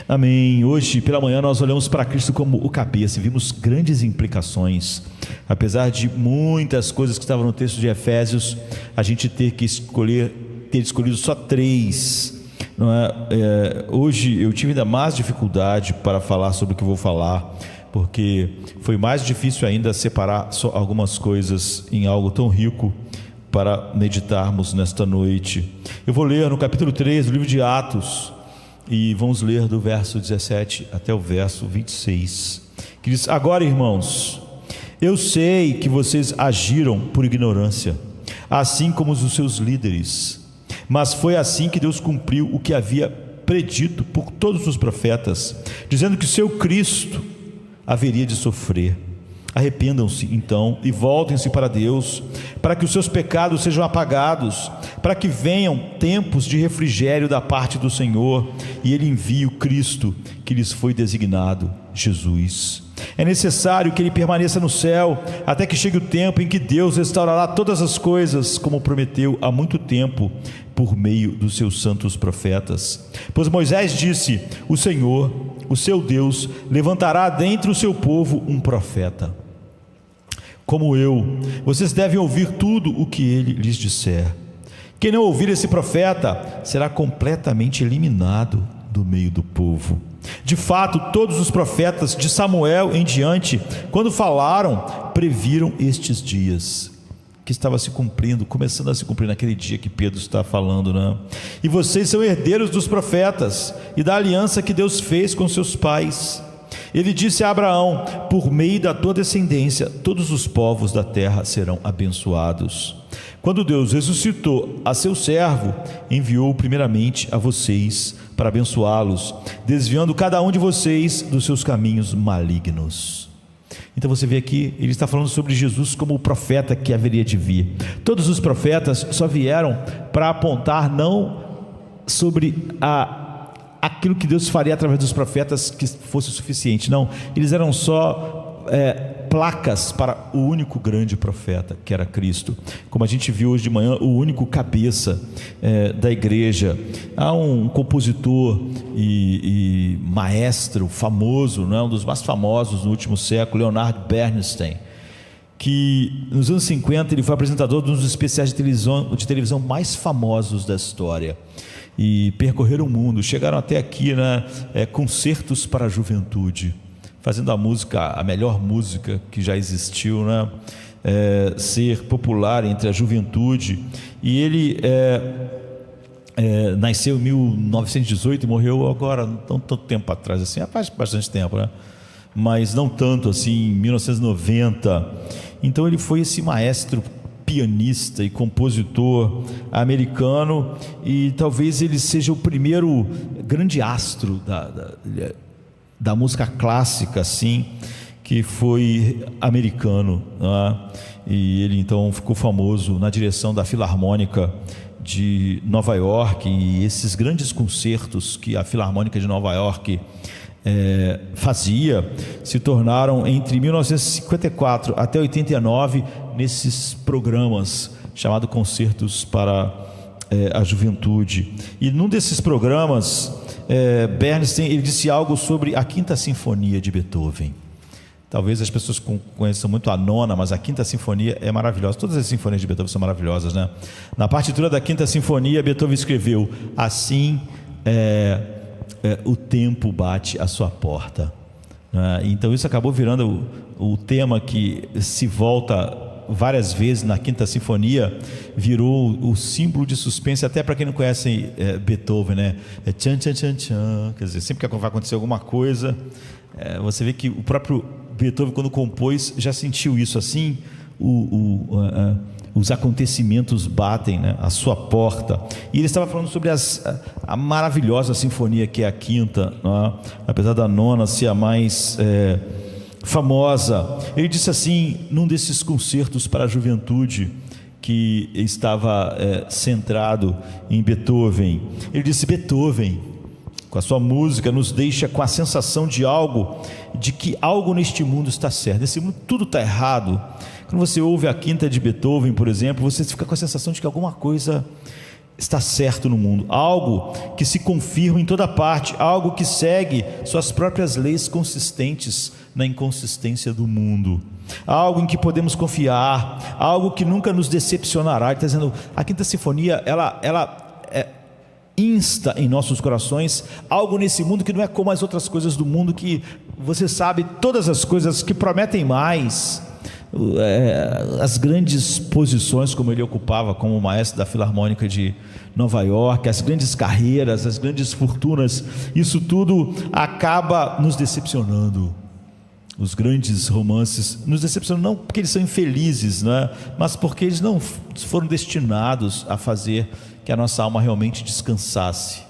Amém. Hoje pela manhã nós olhamos para Cristo como o cabeça e vimos grandes implicações. Apesar de muitas coisas que estavam no texto de Efésios, a gente ter escolhido só 3, não é? Hoje eu tive ainda mais dificuldade para falar sobre o que vou falar, porque foi mais difícil ainda separar só algumas coisas em algo tão rico para meditarmos nesta noite. Eu vou ler no capítulo 3 do livro de Atos, e vamos ler do verso 17 até o verso 26, que diz: agora, irmãos, eu sei que vocês agiram por ignorância, assim como os seus líderes, mas foi assim que Deus cumpriu o que havia predito por todos os profetas, dizendo que o seu Cristo haveria de sofrer. Arrependam-se então e voltem-se para Deus, para que os seus pecados sejam apagados, para que venham tempos de refrigério da parte do Senhor, e Ele envie o Cristo que lhes foi designado, Jesus. É necessário que Ele permaneça no céu, até que chegue o tempo em que Deus restaurará todas as coisas, como prometeu há muito tempo, por meio dos seus santos profetas. Pois Moisés disse: o Senhor, o seu Deus, levantará dentre o seu povo um profeta como eu. Vocês devem ouvir tudo o que ele lhes disser. Quem não ouvir esse profeta será completamente eliminado do meio do povo. De fato, todos os profetas de Samuel em diante, quando falaram, previram estes dias que estava se cumprindo, começando a se cumprir naquele dia que Pedro está falando, né? E vocês são herdeiros dos profetas e da aliança que Deus fez com seus pais. Ele disse a Abraão: por meio da tua descendência todos os povos da terra serão abençoados. Quando Deus ressuscitou a seu servo, enviou primeiramente a vocês para abençoá-los, desviando cada um de vocês dos seus caminhos malignos. Então você vê aqui, ele está falando sobre Jesus como o profeta que haveria de vir. Todos os profetas só vieram para apontar não sobre aquilo que Deus faria através dos profetas que fosse o suficiente, não, eles eram só placas para o único grande profeta, que era Cristo. Como a gente viu hoje de manhã, o único cabeça da igreja. Há um compositor e maestro famoso, não é? Um dos mais famosos no último século, Leonard Bernstein, que nos anos 50 ele foi apresentador de um dos especiais de televisão mais famosos da história, e percorreram o mundo, chegaram até aqui, né? Concertos para a juventude, fazendo a música, a melhor música que já existiu, né? Ser popular entre a juventude. E ele nasceu em 1918 e morreu agora, não tanto tempo atrás assim, faz bastante tempo, né? Mas não tanto assim, em 1990. Então ele foi esse maestro pianista e compositor americano, e talvez ele seja o primeiro grande astro da música clássica, assim, que foi americano, né? E ele então ficou famoso na direção da Filarmônica de Nova York, e esses grandes concertos que a Filarmônica de Nova York fazia se tornaram, entre 1954 até 89, nesses programas chamados Concertos para a Juventude. E num desses programas, Bernstein, ele disse algo sobre a Quinta Sinfonia de Beethoven. Talvez as pessoas conheçam muito a Nona, mas a Quinta Sinfonia é maravilhosa. Todas as sinfonias de Beethoven são maravilhosas, né? Na partitura da Quinta Sinfonia, Beethoven escreveu: assim o tempo bate à sua porta. Então isso acabou virando o tema que se volta várias vezes na Quinta Sinfonia, virou o símbolo de suspense até para quem não conhece Beethoven, né? Tchan, tchan, tchan, tchan. Quer dizer, sempre que vai acontecer alguma coisa, você vê que o próprio Beethoven, quando compôs, já sentiu isso assim. Os acontecimentos batem, né, à sua porta. E ele estava falando sobre a maravilhosa sinfonia que é a quinta, né? Apesar da nona ser a mais famosa. Ele disse assim, num desses concertos para a juventude que estava centrado em Beethoven, ele disse: Beethoven, com a sua música, nos deixa com a sensação de que algo neste mundo está certo, nesse mundo tudo está errado. Quando você ouve a quinta de Beethoven, por exemplo, você fica com a sensação de que alguma coisa está certo no mundo, algo que se confirma em toda parte, algo que segue suas próprias leis consistentes na inconsistência do mundo, algo em que podemos confiar, algo que nunca nos decepcionará. Ele está dizendo, a Quinta Sinfonia, ela insta em nossos corações algo nesse mundo que não é como as outras coisas do mundo, que você sabe, todas as coisas que prometem mais, as grandes posições como ele ocupava como maestro da Filarmônica de Nova York, as grandes carreiras, as grandes fortunas, isso tudo acaba nos decepcionando. Os grandes romances nos decepcionam não porque eles são infelizes, né? Mas porque eles não foram destinados a fazer que a nossa alma realmente descansasse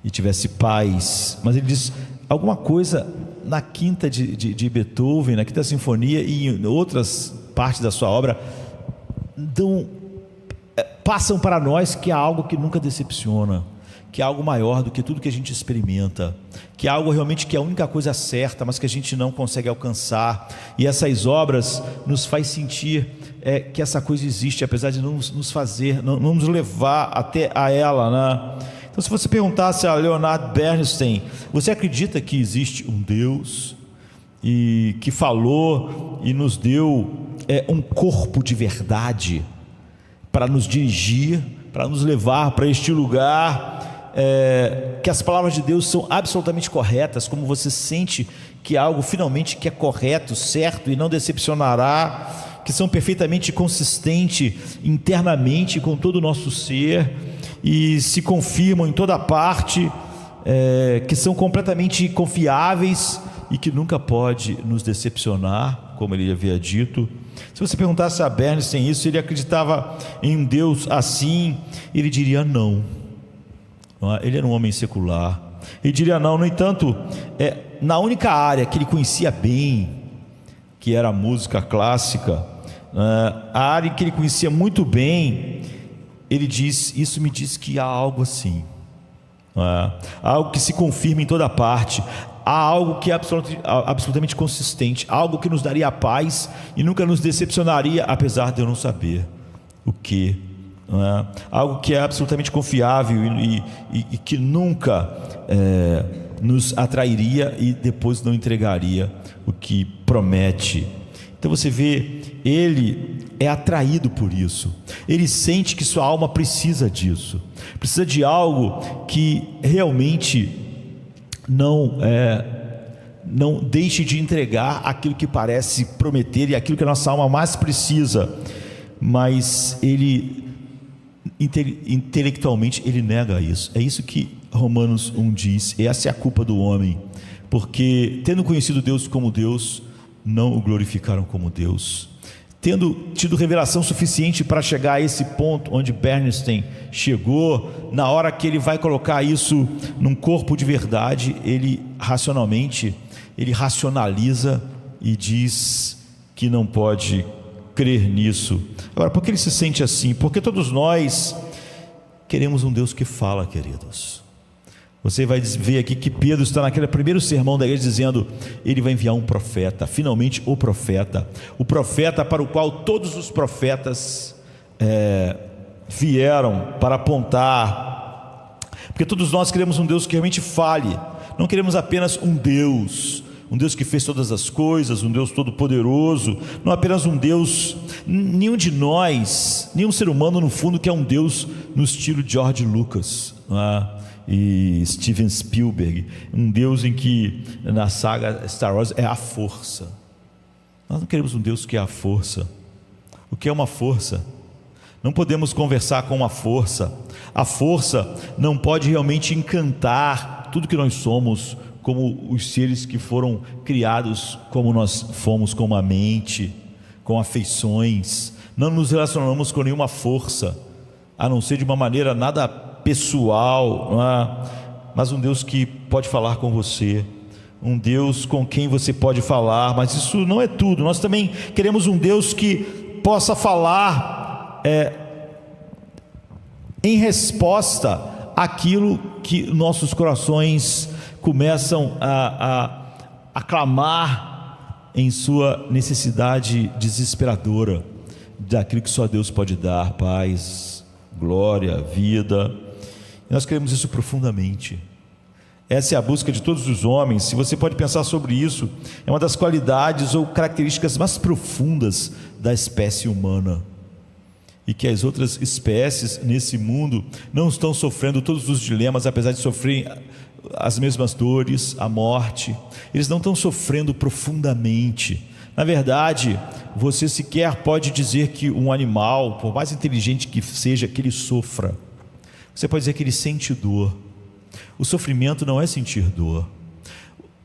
e tivesse paz. Mas ele diz alguma coisa na quinta de Beethoven, na Quinta Sinfonia e em outras partes da sua obra, passam para nós que há algo que nunca decepciona, que há algo maior do que tudo que a gente experimenta, que há algo realmente que é a única coisa certa, mas que a gente não consegue alcançar. E essas obras nos faz sentir que essa coisa existe, apesar de não nos fazer, não nos levar até a ela, né? Então, se você perguntasse a Leonard Bernstein, você acredita que existe um Deus e que falou e nos deu um corpo de verdade para nos dirigir, para nos levar para este lugar, que as palavras de Deus são absolutamente corretas, como você sente que é algo finalmente que é correto, certo e não decepcionará, que são perfeitamente consistentes internamente com todo o nosso ser e se confirmam em toda parte, que são completamente confiáveis e que nunca pode nos decepcionar, como ele havia dito. Se você perguntasse a Bernstein isso, ele acreditava em um Deus assim, ele diria não. Ele era um homem secular, ele diria não. No entanto, na única área que ele conhecia bem, que era a música clássica, a área que ele conhecia muito bem, ele diz, isso me diz que há algo assim, algo que se confirma em toda parte, há algo que é absolutamente consistente, algo que nos daria paz e nunca nos decepcionaria, apesar de eu não saber o que, algo que é absolutamente confiável e que nunca nos atrairia e depois não entregaria o que promete. Então você vê, ele é atraído por isso, ele sente que sua alma precisa disso, precisa de algo que realmente não deixe de entregar aquilo que parece prometer e aquilo que a nossa alma mais precisa, mas ele intelectualmente ele nega isso. É isso que Romanos 1 diz, essa é a culpa do homem, porque tendo conhecido Deus como Deus, não o glorificaram como Deus. Tendo tido revelação suficiente para chegar a esse ponto onde Bernstein chegou, na hora que ele vai colocar isso num corpo de verdade, ele racionalmente, ele racionaliza e diz que não pode crer nisso. Agora, por que ele se sente assim? Porque todos nós queremos um Deus que fala, queridos. Você vai ver aqui que Pedro está naquele primeiro sermão da igreja dizendo, ele vai enviar um profeta, finalmente o profeta para o qual todos os profetas vieram para apontar, porque todos nós queremos um Deus que realmente fale, não queremos apenas um Deus que fez todas as coisas, um Deus todo poderoso, não apenas um Deus, nenhum de nós, nenhum ser humano no fundo quer um Deus no estilo George Lucas, e Steven Spielberg, um Deus em que na saga Star Wars é a força. Nós não queremos um Deus que é a força. O que é uma força? Não podemos conversar com uma força. A força não pode realmente encantar tudo que nós somos, como os seres que foram criados como nós fomos, com a mente, com afeições. Não nos relacionamos com nenhuma força, a não ser de uma maneira nada pessoal, mas um Deus que pode falar com você, um Deus com quem você pode falar. Mas isso não é tudo, nós também queremos um Deus que possa falar em resposta àquilo que nossos corações começam a clamar em sua necessidade desesperadora, daquilo que só Deus pode dar: paz, glória, vida. E nós queremos isso profundamente. Essa é a busca de todos os homens. Se você pode pensar sobre isso, é uma das qualidades ou características mais profundas da espécie humana. E que as outras espécies nesse mundo não estão sofrendo todos os dilemas, apesar de sofrerem as mesmas dores, a morte. Eles não estão sofrendo profundamente. Na verdade, você sequer pode dizer que um animal, por mais inteligente que seja, que ele sofra. Você pode dizer que ele sente dor. O sofrimento não é sentir dor.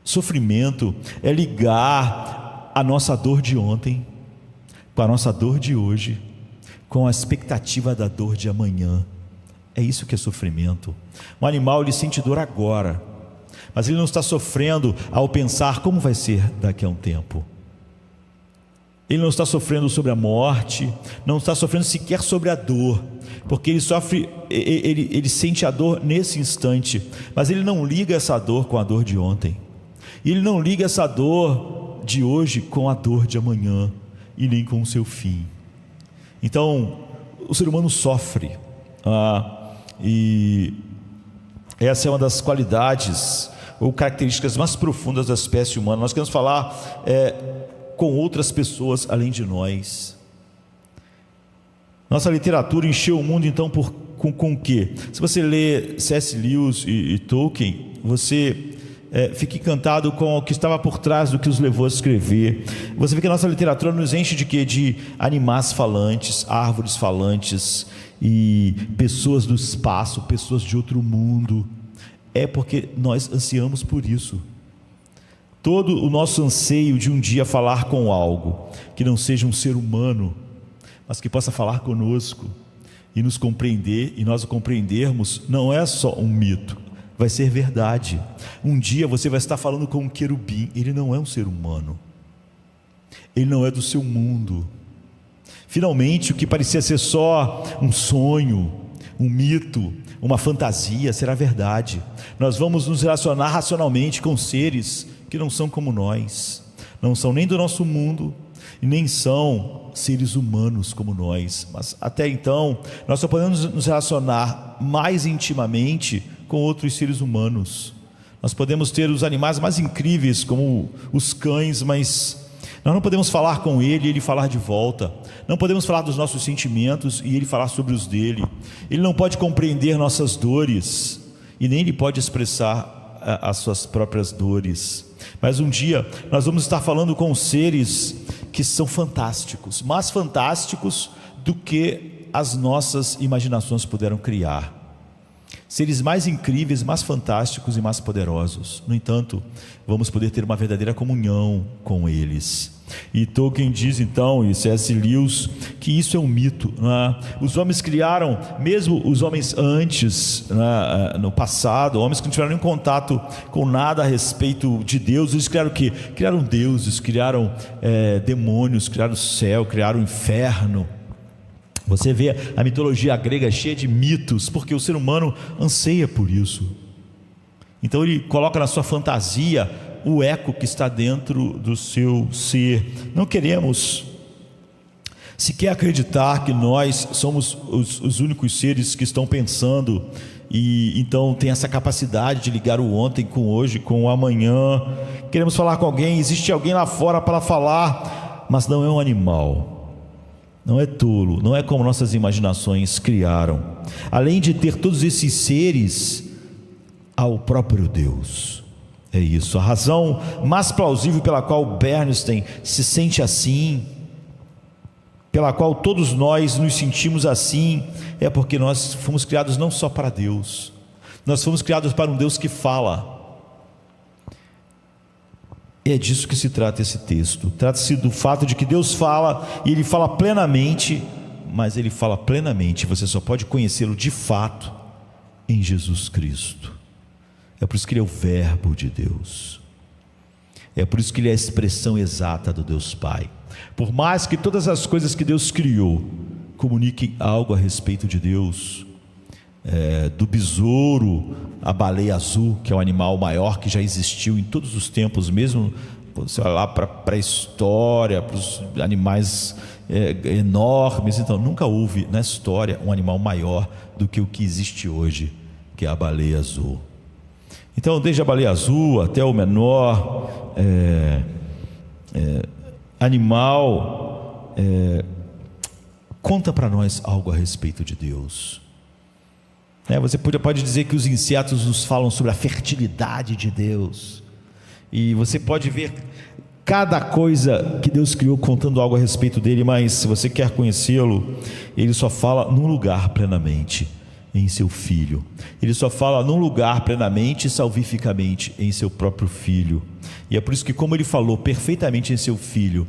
Sofrimento é ligar a nossa dor de ontem com a nossa dor de hoje, com a expectativa da dor de amanhã. É isso que é sofrimento. Um animal, ele sente dor agora, mas ele não está sofrendo ao pensar como vai ser daqui a um tempo. Ele não está sofrendo sobre a morte, não está sofrendo sequer sobre a dor, porque ele sofre, ele sente a dor nesse instante, mas ele não liga essa dor com a dor de ontem, ele não liga essa dor de hoje com a dor de amanhã, e nem com o seu fim. Então, o ser humano sofre, e essa é uma das qualidades ou características mais profundas da espécie humana. Nós queremos falar com outras pessoas além de nós. Nossa literatura encheu o mundo então com o quê? Se você lê C.S. Lewis e Tolkien, você fica encantado com o que estava por trás do que os levou a escrever. Você vê que a nossa literatura nos enche de quê? De animais falantes, árvores falantes e pessoas do espaço, pessoas de outro mundo. É porque nós ansiamos por isso. Todo o nosso anseio de um dia falar com algo que não seja um ser humano, mas que possa falar conosco e nos compreender, e nós o compreendermos, não é só um mito, vai ser verdade. Um dia você vai estar falando com um querubim. Ele não é um ser humano, ele não é do seu mundo. Finalmente, o que parecia ser só um sonho, um mito, uma fantasia, será verdade. Nós vamos nos relacionar racionalmente com seres que não são como nós, não são nem do nosso mundo e nem são seres humanos como nós, mas até então nós só podemos nos relacionar mais intimamente com outros seres humanos. Nós podemos ter os animais mais incríveis como os cães, mas nós não podemos falar com ele e ele falar de volta. Não podemos falar dos nossos sentimentos e ele falar sobre os dele. Ele não pode compreender nossas dores e nem ele pode expressar as suas próprias dores. Mas um dia nós vamos estar falando com seres que são fantásticos, mais fantásticos do que as nossas imaginações puderam criar. Seres mais incríveis, mais fantásticos e mais poderosos. No entanto, vamos poder ter uma verdadeira comunhão com eles. E Tolkien diz então, e C.S. Lewis, que isso é um mito, né? Os homens criaram, mesmo os homens antes, né, no passado, homens que não tiveram nenhum contato com nada a respeito de Deus, eles criaram o quê? Criaram deuses, criaram demônios, criaram o céu, criaram o inferno. Você vê a mitologia grega cheia de mitos, porque o ser humano anseia por isso. Então ele coloca na sua fantasia o eco que está dentro do seu ser. Não queremos sequer acreditar que nós somos os únicos seres que estão pensando, e então tem essa capacidade de ligar o ontem com o hoje, com o amanhã. Queremos falar com alguém, existe alguém lá fora para falar, mas não é um animal. Não é tolo, não é como nossas imaginações criaram. Além de ter todos esses seres, há o próprio Deus. É isso, a razão mais plausível pela qual Bernstein se sente assim, pela qual todos nós nos sentimos assim, é porque nós fomos criados não só para Deus, nós fomos criados para um Deus que fala. É disso que se trata esse texto. Trata-se do fato de que Deus fala, e Ele fala plenamente, mas Ele fala plenamente, você só pode conhecê-lo de fato em Jesus Cristo. É por isso que Ele é o Verbo de Deus, é por isso que Ele é a expressão exata do Deus Pai. Por mais que todas as coisas que Deus criou comuniquem algo a respeito de Deus, do besouro à baleia azul, que é o animal maior que já existiu em todos os tempos, mesmo você olhar para a pré-história, para os animais enormes. Então, nunca houve na história um animal maior do que o que existe hoje, que é a baleia azul. Então, desde a baleia azul até o menor animal, conta para nós algo a respeito de Deus. Você pode dizer que os insetos nos falam sobre a fertilidade de Deus, e você pode ver cada coisa que Deus criou contando algo a respeito dele, mas se você quer conhecê-lo, ele só fala num lugar plenamente, em seu Filho. Ele só fala num lugar plenamente e salvificamente, em seu próprio Filho. E é por isso que, como ele falou perfeitamente em seu Filho,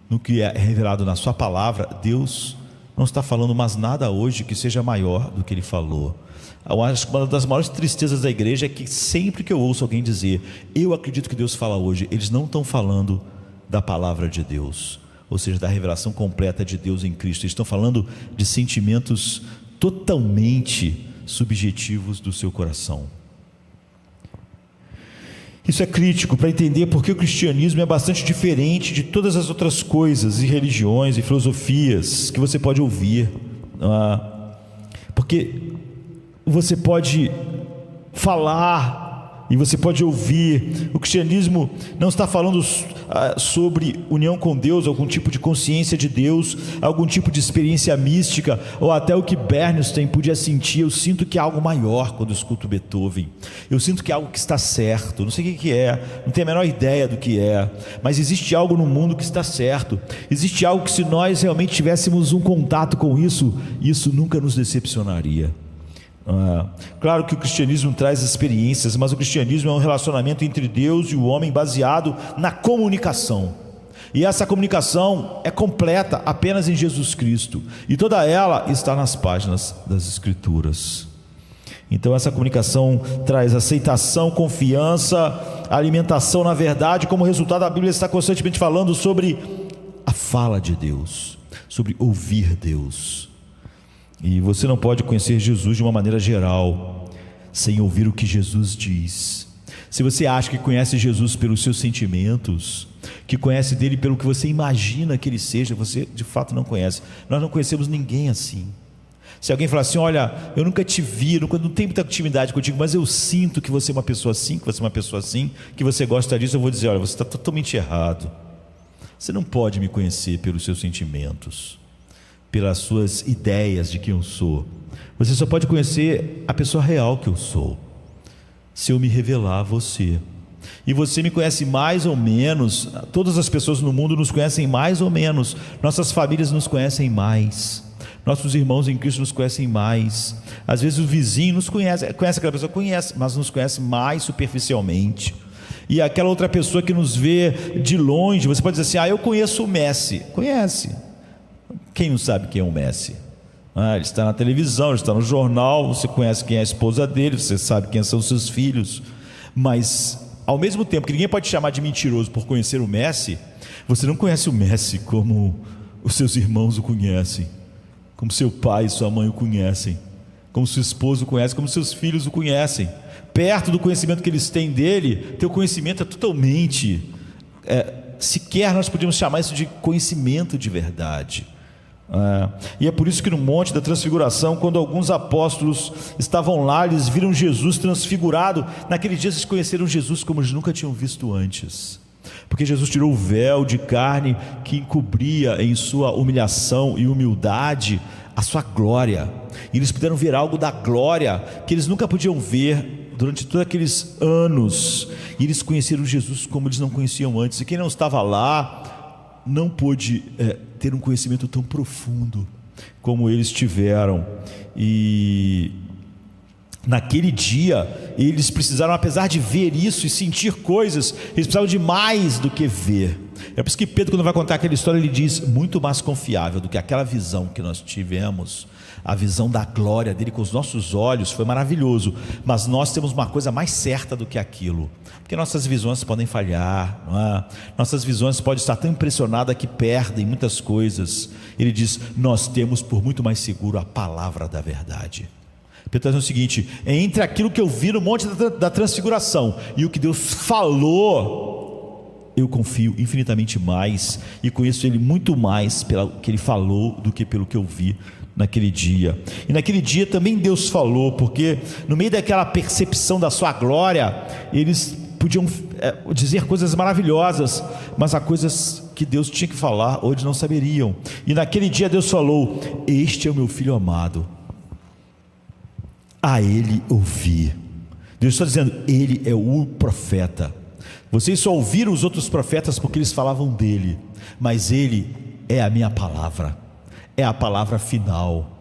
no que é revelado na sua palavra, Deus não está falando mais nada hoje que seja maior do que ele falou. Acho que uma das maiores tristezas da igreja é que sempre que eu ouço alguém dizer, eu acredito que Deus fala hoje, eles não estão falando da palavra de Deus, ou seja, da revelação completa de Deus em Cristo. Eles estão falando de sentimentos totalmente subjetivos do seu coração. Isso é crítico para entender porque o cristianismo é bastante diferente de todas as outras coisas e religiões e filosofias que você pode ouvir. Porque você pode falar e você pode ouvir. O cristianismo não está falando sobre união com Deus, algum tipo de consciência de Deus, algum tipo de experiência mística, ou até o que Bernstein podia sentir. Eu sinto que é algo maior quando eu escuto Beethoven. Eu sinto que é algo que está certo. Não sei o que é, não tenho a menor ideia do que é, mas existe algo no mundo que está certo. Existe algo que, se nós realmente tivéssemos um contato com isso, isso nunca nos decepcionaria. Claro que o cristianismo traz experiências, mas o cristianismo é um relacionamento entre Deus e o homem baseado na comunicação, e essa comunicação é completa apenas em Jesus Cristo, e toda ela está nas páginas das Escrituras. Então essa comunicação traz aceitação, confiança, alimentação na verdade. Como resultado, a Bíblia está constantemente falando sobre a fala de Deus, sobre ouvir Deus. E você não pode conhecer Jesus de uma maneira geral, sem ouvir o que Jesus diz. Se você acha que conhece Jesus pelos seus sentimentos, que conhece dele pelo que você imagina que ele seja, você de fato não conhece. Nós não conhecemos ninguém assim. Se alguém falar assim, olha, eu nunca te vi, não tenho muita intimidade contigo, mas eu sinto que você é uma pessoa assim, que você é uma pessoa assim, que você gosta disso, eu vou dizer, olha, você está totalmente errado. Você não pode me conhecer pelos seus sentimentos, pelas suas ideias de quem eu sou. Você só pode conhecer a pessoa real que eu sou, se eu me revelar a você. E você me conhece mais ou menos. Todas as pessoas no mundo nos conhecem mais ou menos. Nossas famílias nos conhecem mais. Nossos irmãos em Cristo nos conhecem mais. Às vezes o vizinho nos conhece aquela pessoa, conhece, mas nos conhece mais superficialmente. E aquela outra pessoa que nos vê de longe, você pode dizer assim, eu conheço o Messi. Conhece. Quem não sabe quem é o Messi? Ele está na televisão, ele está no jornal, você conhece quem é a esposa dele, você sabe quem são os seus filhos. Mas, ao mesmo tempo que ninguém pode te chamar de mentiroso por conhecer o Messi, você não conhece o Messi como os seus irmãos o conhecem, como seu pai e sua mãe o conhecem, como seu esposo o conhece, como seus filhos o conhecem. Perto do conhecimento que eles têm dele, teu conhecimento é totalmente... sequer nós podemos chamar isso de conhecimento de verdade. E é por isso que no Monte da Transfiguração, quando alguns apóstolos estavam lá, eles viram Jesus transfigurado. Naquele dia eles conheceram Jesus como eles nunca tinham visto antes, porque Jesus tirou o véu de carne que encobria em sua humilhação e humildade a sua glória, e eles puderam ver algo da glória que eles nunca podiam ver durante todos aqueles anos. E eles conheceram Jesus como eles não conheciam antes, e quem não estava lá não pôde ter um conhecimento tão profundo como eles tiveram. E naquele dia eles precisaram, apesar de ver isso e sentir coisas, eles precisavam de mais do que ver. É por isso que Pedro, quando vai contar aquela história, ele diz, muito mais confiável do que aquela visão que nós tivemos, a visão da glória dele com os nossos olhos, foi maravilhoso, mas nós temos uma coisa mais certa do que aquilo, porque nossas visões podem falhar, não é? Nossas visões podem estar tão impressionadas que perdem muitas coisas. Ele diz, nós temos por muito mais seguro a palavra da verdade. Pedro está dizendo o seguinte, entre aquilo que eu vi no Monte da Transfiguração e o que Deus falou, eu confio infinitamente mais e conheço Ele muito mais pelo que Ele falou do que pelo que eu vi naquele dia. E naquele dia também Deus falou, porque no meio daquela percepção da sua glória, eles podiam dizer coisas maravilhosas, mas há coisas que Deus tinha que falar, hoje não saberiam. E naquele dia Deus falou: este é o meu filho amado, a ele ouvi. Deus está dizendo: ele é o profeta. Vocês só ouviram os outros profetas porque eles falavam dele, mas ele é a minha palavra, é a palavra final.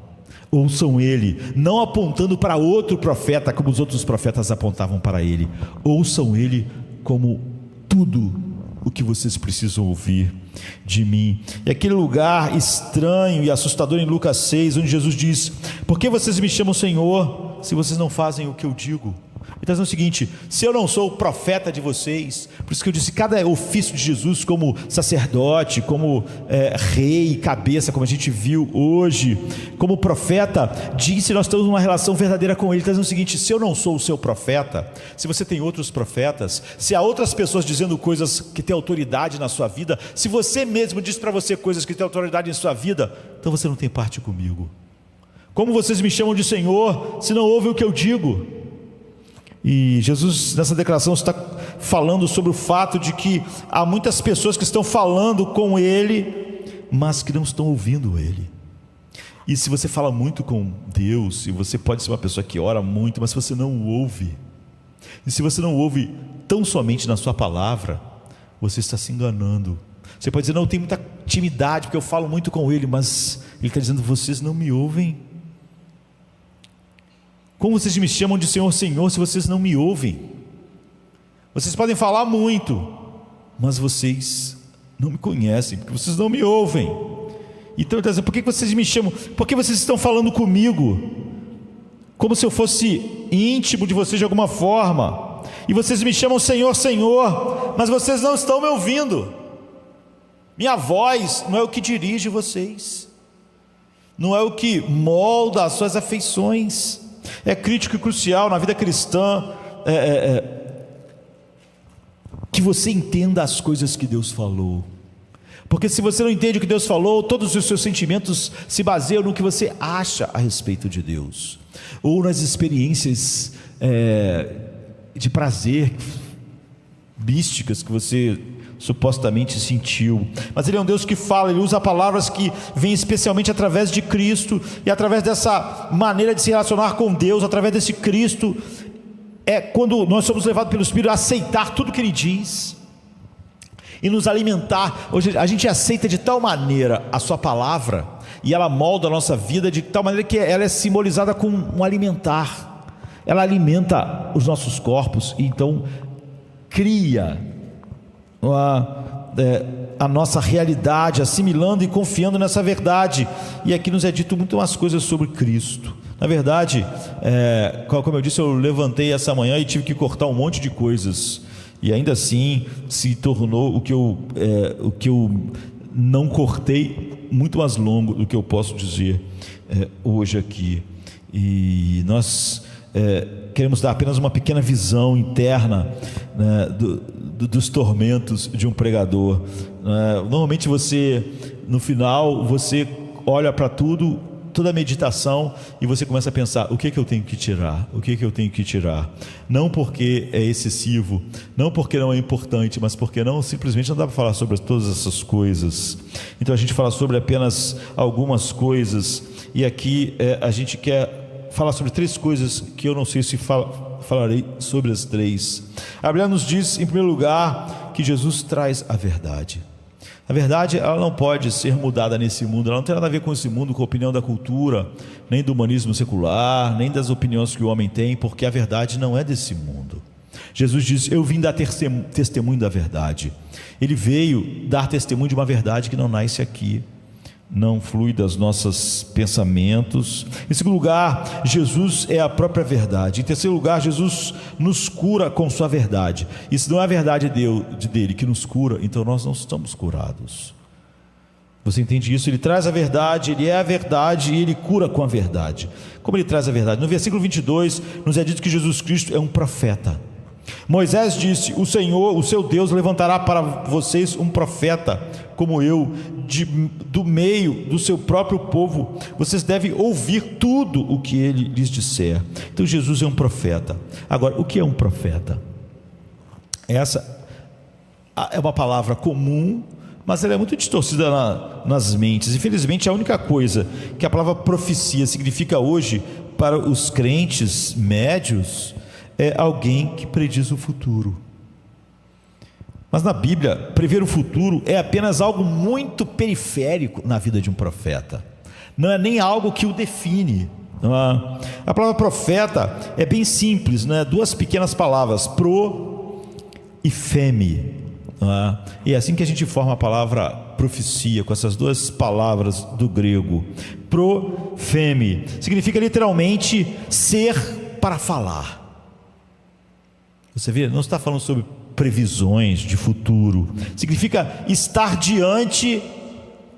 Ouçam ele, não apontando para outro profeta como os outros profetas apontavam para ele. Ouçam ele como tudo o que vocês precisam ouvir de mim. E aquele lugar estranho e assustador em Lucas 6, onde Jesus diz: por que vocês me chamam Senhor, se vocês não fazem o que eu digo? Ele está dizendo o seguinte: se eu não sou o profeta de vocês, por isso que eu disse, cada ofício de Jesus, como sacerdote, como rei, cabeça, como a gente viu hoje, como profeta, diz se nós estamos numa relação verdadeira com Ele. Ele está dizendo o seguinte: se eu não sou o seu profeta, se você tem outros profetas, se há outras pessoas dizendo coisas que têm autoridade na sua vida, se você mesmo diz para você coisas que têm autoridade em sua vida, então você não tem parte comigo. Como vocês me chamam de Senhor, se não ouvem o que eu digo? E Jesus nessa declaração está falando sobre o fato de que há muitas pessoas que estão falando com Ele, mas que não estão ouvindo Ele. E se você fala muito com Deus, e você pode ser uma pessoa que ora muito, mas se você não o ouve, e se você não ouve tão somente na sua palavra, você está se enganando. Você pode dizer: não, eu tenho muita intimidade porque eu falo muito com Ele, mas Ele está dizendo: vocês não me ouvem. Como vocês me chamam de Senhor, Senhor, se vocês não me ouvem? Vocês podem falar muito, mas vocês não me conhecem, porque vocês não me ouvem. Então ele está dizendo: por que vocês me chamam? Por que vocês estão falando comigo como se eu fosse íntimo de vocês de alguma forma? E vocês me chamam Senhor, Senhor, mas vocês não estão me ouvindo. Minha voz não é o que dirige vocês, não é o que molda as suas afeições. É crítico e crucial na vida cristã que você entenda as coisas que Deus falou, porque se você não entende o que Deus falou, todos os seus sentimentos se baseiam no que você acha a respeito de Deus, ou nas experiências de prazer místicas que você supostamente sentiu. Mas Ele é um Deus que fala, Ele usa palavras que vêm especialmente através de Cristo, e através dessa maneira de se relacionar com Deus, através desse Cristo, é quando nós somos levados pelo Espírito a aceitar tudo que Ele diz e nos alimentar. Hoje a gente aceita de tal maneira a sua palavra, e ela molda a nossa vida de tal maneira que ela é simbolizada com um alimentar. Ela alimenta os nossos corpos, e então cria a nossa realidade, assimilando e confiando nessa verdade. E aqui nos é dito muito mais coisas sobre Cristo. Na verdade, como eu disse, eu levantei essa manhã e tive que cortar um monte de coisas, e ainda assim se tornou o que eu não cortei muito mais longo do que eu posso dizer hoje aqui. E nós queremos dar apenas uma pequena visão interna, né, dos tormentos de um pregador. Normalmente no final você olha para toda a meditação, e você começa a pensar: o que eu tenho que tirar? O que eu tenho que tirar? Não porque é excessivo, não porque não é importante, mas porque simplesmente não dá para falar sobre todas essas coisas. Então a gente fala sobre apenas algumas coisas, e aqui a gente quer falar sobre 3 coisas que eu não sei se falarei sobre as 3. A Bíblia nos diz, em primeiro lugar, que Jesus traz a verdade. A verdade, ela não pode ser mudada nesse mundo, ela não tem nada a ver com esse mundo, com a opinião da cultura, nem do humanismo secular, nem das opiniões que o homem tem, porque a verdade não é desse mundo. Jesus diz: eu vim dar testemunho da verdade. Ele veio dar testemunho de uma verdade que não nasce aqui, não flui dos nossos pensamentos. Em segundo lugar, Jesus é a própria verdade. Em terceiro lugar, Jesus nos cura com sua verdade. E se não é a verdade dele que nos cura, então nós não estamos curados. Você entende isso? Ele traz a verdade, Ele é a verdade, e Ele cura com a verdade. Como Ele traz a verdade? No versículo 22 nos é dito que Jesus Cristo é um profeta. Moisés disse: o Senhor, o seu Deus, levantará para vocês um profeta como eu, do meio do seu próprio povo. Vocês devem ouvir tudo o que ele lhes disser. Então Jesus é um profeta. Agora, o que é um profeta? Essa é uma palavra comum, mas ela é muito distorcida nas mentes. Infelizmente, a única coisa que a palavra profecia significa hoje para os crentes médios é alguém que prediz o futuro. Mas na Bíblia, prever o futuro é apenas algo muito periférico na vida de um profeta. Não é nem algo que o define. A palavra profeta é bem simples, né? Duas pequenas palavras, pro e feme. E é assim que a gente forma a palavra profecia, com essas duas palavras do grego. Pro, feme, significa literalmente ser para falar. Você vê, não está falando sobre previsões de futuro. Significa estar diante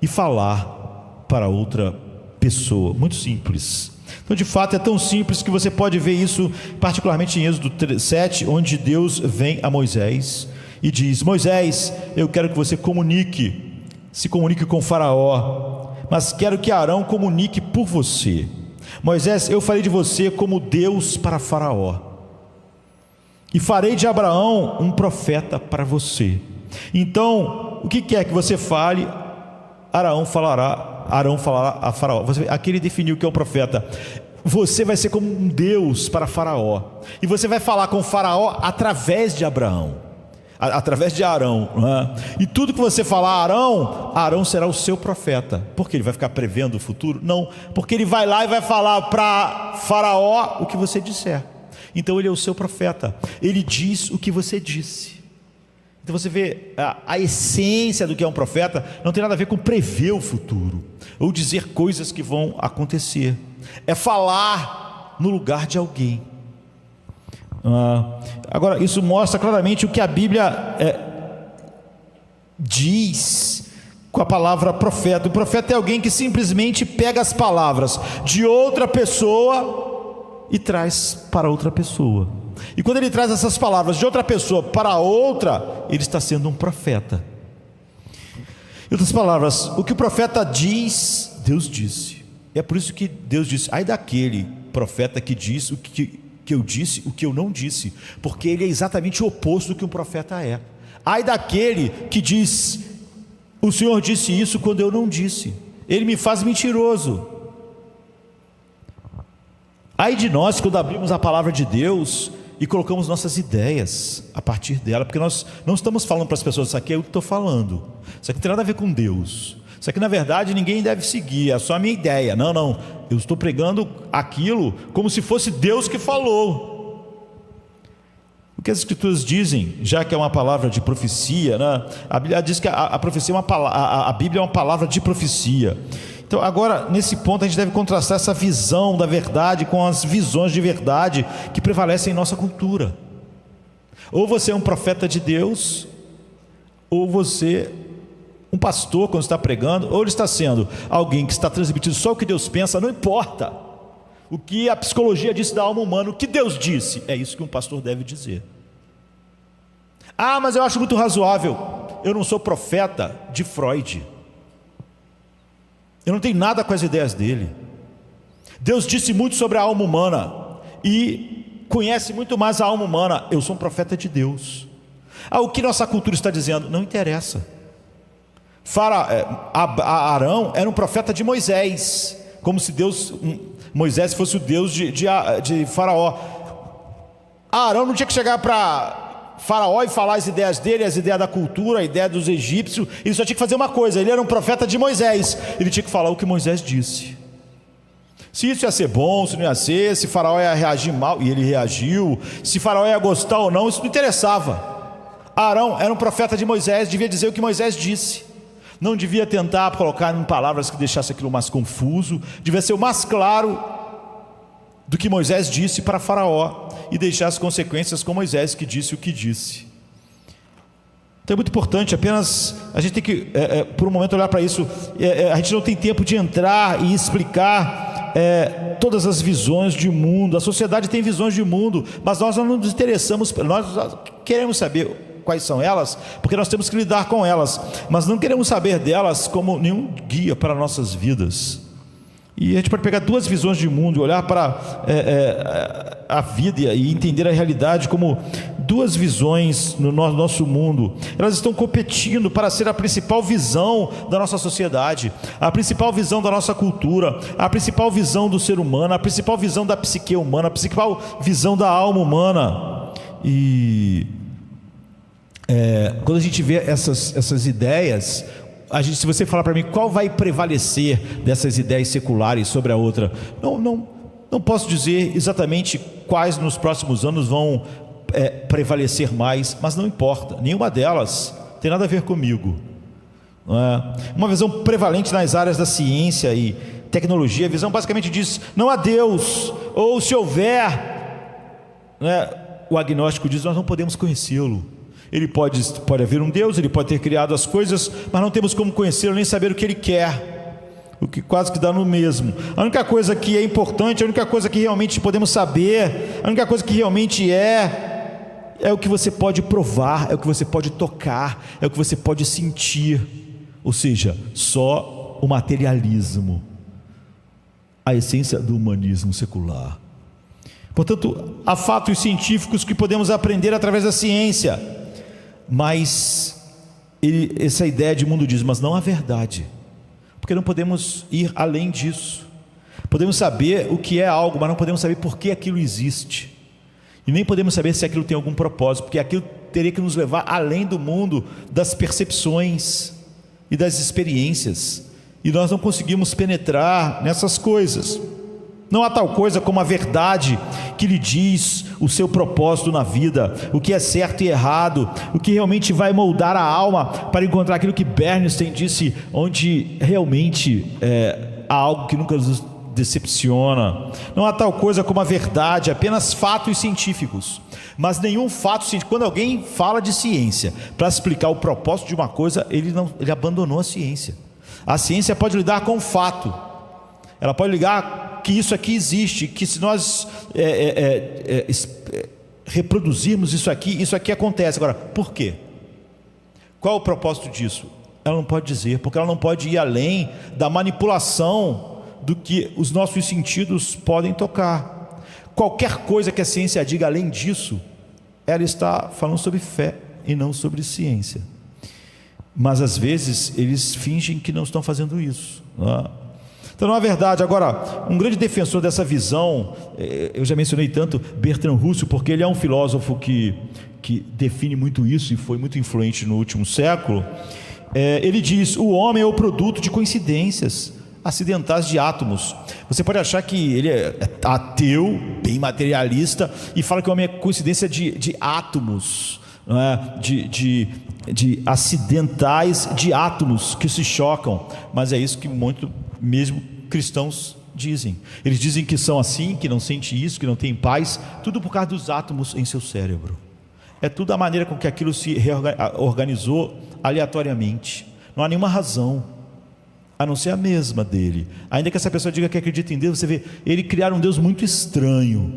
e falar para outra pessoa. Muito simples. Então, de fato, é tão simples que você pode ver isso particularmente em Êxodo 7, onde Deus vem a Moisés e diz: Moisés, eu quero que você se comunique com Faraó, mas quero que Arão comunique por você. Moisés, eu farei de você como Deus para Faraó, e farei de Abraão um profeta para você. Então, o que quer que você fale, Arão falará a Faraó. Aqui ele definiu o que é um profeta. Você vai ser como um Deus para Faraó, e você vai falar com Faraó através de Abraão, através de Arão, e tudo que você falar a Arão será o seu profeta. Porque ele vai ficar prevendo o futuro? Não, porque ele vai lá e vai falar para Faraó o que você disser. Então ele é o seu profeta, ele diz o que você disse. Então você vê a essência do que é um profeta. Não tem nada a ver com prever o futuro ou dizer coisas que vão acontecer. É falar no lugar de alguém. Agora, isso mostra claramente o que a Bíblia diz com a palavra profeta. O profeta é alguém que simplesmente pega as palavras de outra pessoa e traz para outra pessoa. E quando ele traz essas palavras de outra pessoa para outra, ele está sendo um profeta. Em outras palavras, o que o profeta diz, Deus disse. É por isso que Deus disse: ai daquele profeta que diz o que eu disse, o que eu não disse, porque ele é exatamente o oposto do que um profeta é. Ai daquele que diz: o Senhor disse isso quando eu não disse, ele me faz mentiroso. Ai de nós quando abrimos a palavra de Deus e colocamos nossas ideias a partir dela, porque nós não estamos falando para as pessoas: isso aqui é o que estou falando, isso aqui não tem nada a ver com Deus, isso aqui na verdade ninguém deve seguir, é só a minha ideia. Não, eu estou pregando aquilo como se fosse Deus que falou. O que as Escrituras dizem, já que é uma palavra de profecia, né? A Bíblia diz que a profecia é a Bíblia é uma palavra de profecia. Então agora, nesse ponto, a gente deve contrastar essa visão da verdade com as visões de verdade que prevalecem em nossa cultura. Ou você é um profeta de Deus, ou você, um pastor quando está pregando, ou ele está sendo alguém que está transmitindo só o que Deus pensa. Não importa o que a psicologia disse da alma humana, o que Deus disse, é isso que um pastor deve dizer. Mas eu acho muito razoável. Eu não sou profeta de Freud, eu não tenho nada com as ideias dele. Deus disse muito sobre a alma humana e conhece muito mais a alma humana. Eu sou um profeta de Deus. O que nossa cultura está dizendo? Não interessa. Arão era um profeta de Moisés, como se Moisés fosse o Deus de Faraó. Arão não tinha que chegar para Faraó e falar as ideias dele, as ideias da cultura, a ideia dos egípcios. Ele só tinha que fazer uma coisa: ele era um profeta de Moisés, ele tinha que falar o que Moisés disse. Se isso ia ser bom, se não ia ser, se Faraó ia reagir mal, e ele reagiu, se Faraó ia gostar ou não, isso não interessava. Arão era um profeta de Moisés, devia dizer o que Moisés disse, não devia tentar colocar em palavras que deixasse aquilo mais confuso, devia ser o mais claro do que Moisés disse para Faraó e deixar as consequências com Moisés, que disse o que disse. Então é muito importante. Apenas a gente tem que por um momento olhar para isso. A gente não tem tempo de entrar e explicar todas as visões de mundo. A sociedade tem visões de mundo, mas nós não nos interessamos, nós queremos saber quais são elas, porque nós temos que lidar com elas, mas não queremos saber delas como nenhum guia para nossas vidas. E a gente pode pegar duas visões de mundo e olhar para a vida e entender a realidade como duas visões no nosso mundo. Elas estão competindo para ser a principal visão da nossa sociedade, a principal visão da nossa cultura, a principal visão do ser humano, a principal visão da psique humana, a principal visão da alma humana. E quando a gente vê essas ideias, se você falar para mim qual vai prevalecer dessas ideias seculares sobre a outra, não posso dizer exatamente quais nos próximos anos vão prevalecer mais, mas não importa, nenhuma delas tem nada a ver comigo. Uma visão prevalente nas áreas da ciência e tecnologia, a visão basicamente diz: não há Deus, ou se houver, o agnóstico diz: nós não podemos conhecê-lo. Ele pode haver um Deus, ele pode ter criado as coisas, mas não temos como conhecê-lo nem saber o que ele quer, o que quase que dá no mesmo. A única coisa que é importante, a única coisa que realmente podemos saber, a única coisa que realmente é o que você pode provar, é o que você pode tocar, é o que você pode sentir. Ou seja, só o materialismo, a essência do humanismo secular. Portanto, há fatos científicos que podemos aprender através da ciência, mas essa ideia de mundo diz, mas não a verdade, porque não podemos ir além disso. Podemos saber o que é algo, mas não podemos saber por que aquilo existe, e nem podemos saber se aquilo tem algum propósito, porque aquilo teria que nos levar além do mundo das percepções e das experiências, e nós não conseguimos penetrar nessas coisas. Não há tal coisa como a verdade que lhe diz o seu propósito na vida, o que é certo e errado, o que realmente vai moldar a alma para encontrar aquilo que Bernstein disse, onde realmente há algo que nunca nos decepciona. Não há tal coisa como a verdade, apenas fatos científicos, mas nenhum fato científico. Quando alguém fala de ciência para explicar o propósito de uma coisa, ele abandonou a ciência. A ciência pode lidar com o fato, ela pode ligar que isso aqui existe, que se nós reproduzirmos isso aqui acontece. Agora, por quê? Qual é o propósito disso? Ela não pode dizer, porque ela não pode ir além da manipulação do que os nossos sentidos podem tocar. Qualquer coisa que a ciência diga além disso, ela está falando sobre fé e não sobre ciência. Mas às vezes eles fingem que não estão fazendo isso, não é? Então, na verdade, agora, um grande defensor dessa visão, eu já mencionei tanto Bertrand Russell, porque ele é um filósofo que define muito isso e foi muito influente no último século. Ele diz: o homem é o produto de coincidências acidentais de átomos. Você pode achar que ele é ateu, bem materialista, e fala que o homem é coincidência de átomos, não é? de acidentais de átomos que se chocam, mas é isso que muito mesmo cristãos dizem. Eles dizem que são assim, que não sentem isso, que não têm paz, tudo por causa dos átomos em seu cérebro. É tudo a maneira com que aquilo se organizou aleatoriamente. Não há nenhuma razão a não ser a mesma dele. Ainda que essa pessoa diga que acredita em Deus, você vê, ele criar um Deus muito estranho.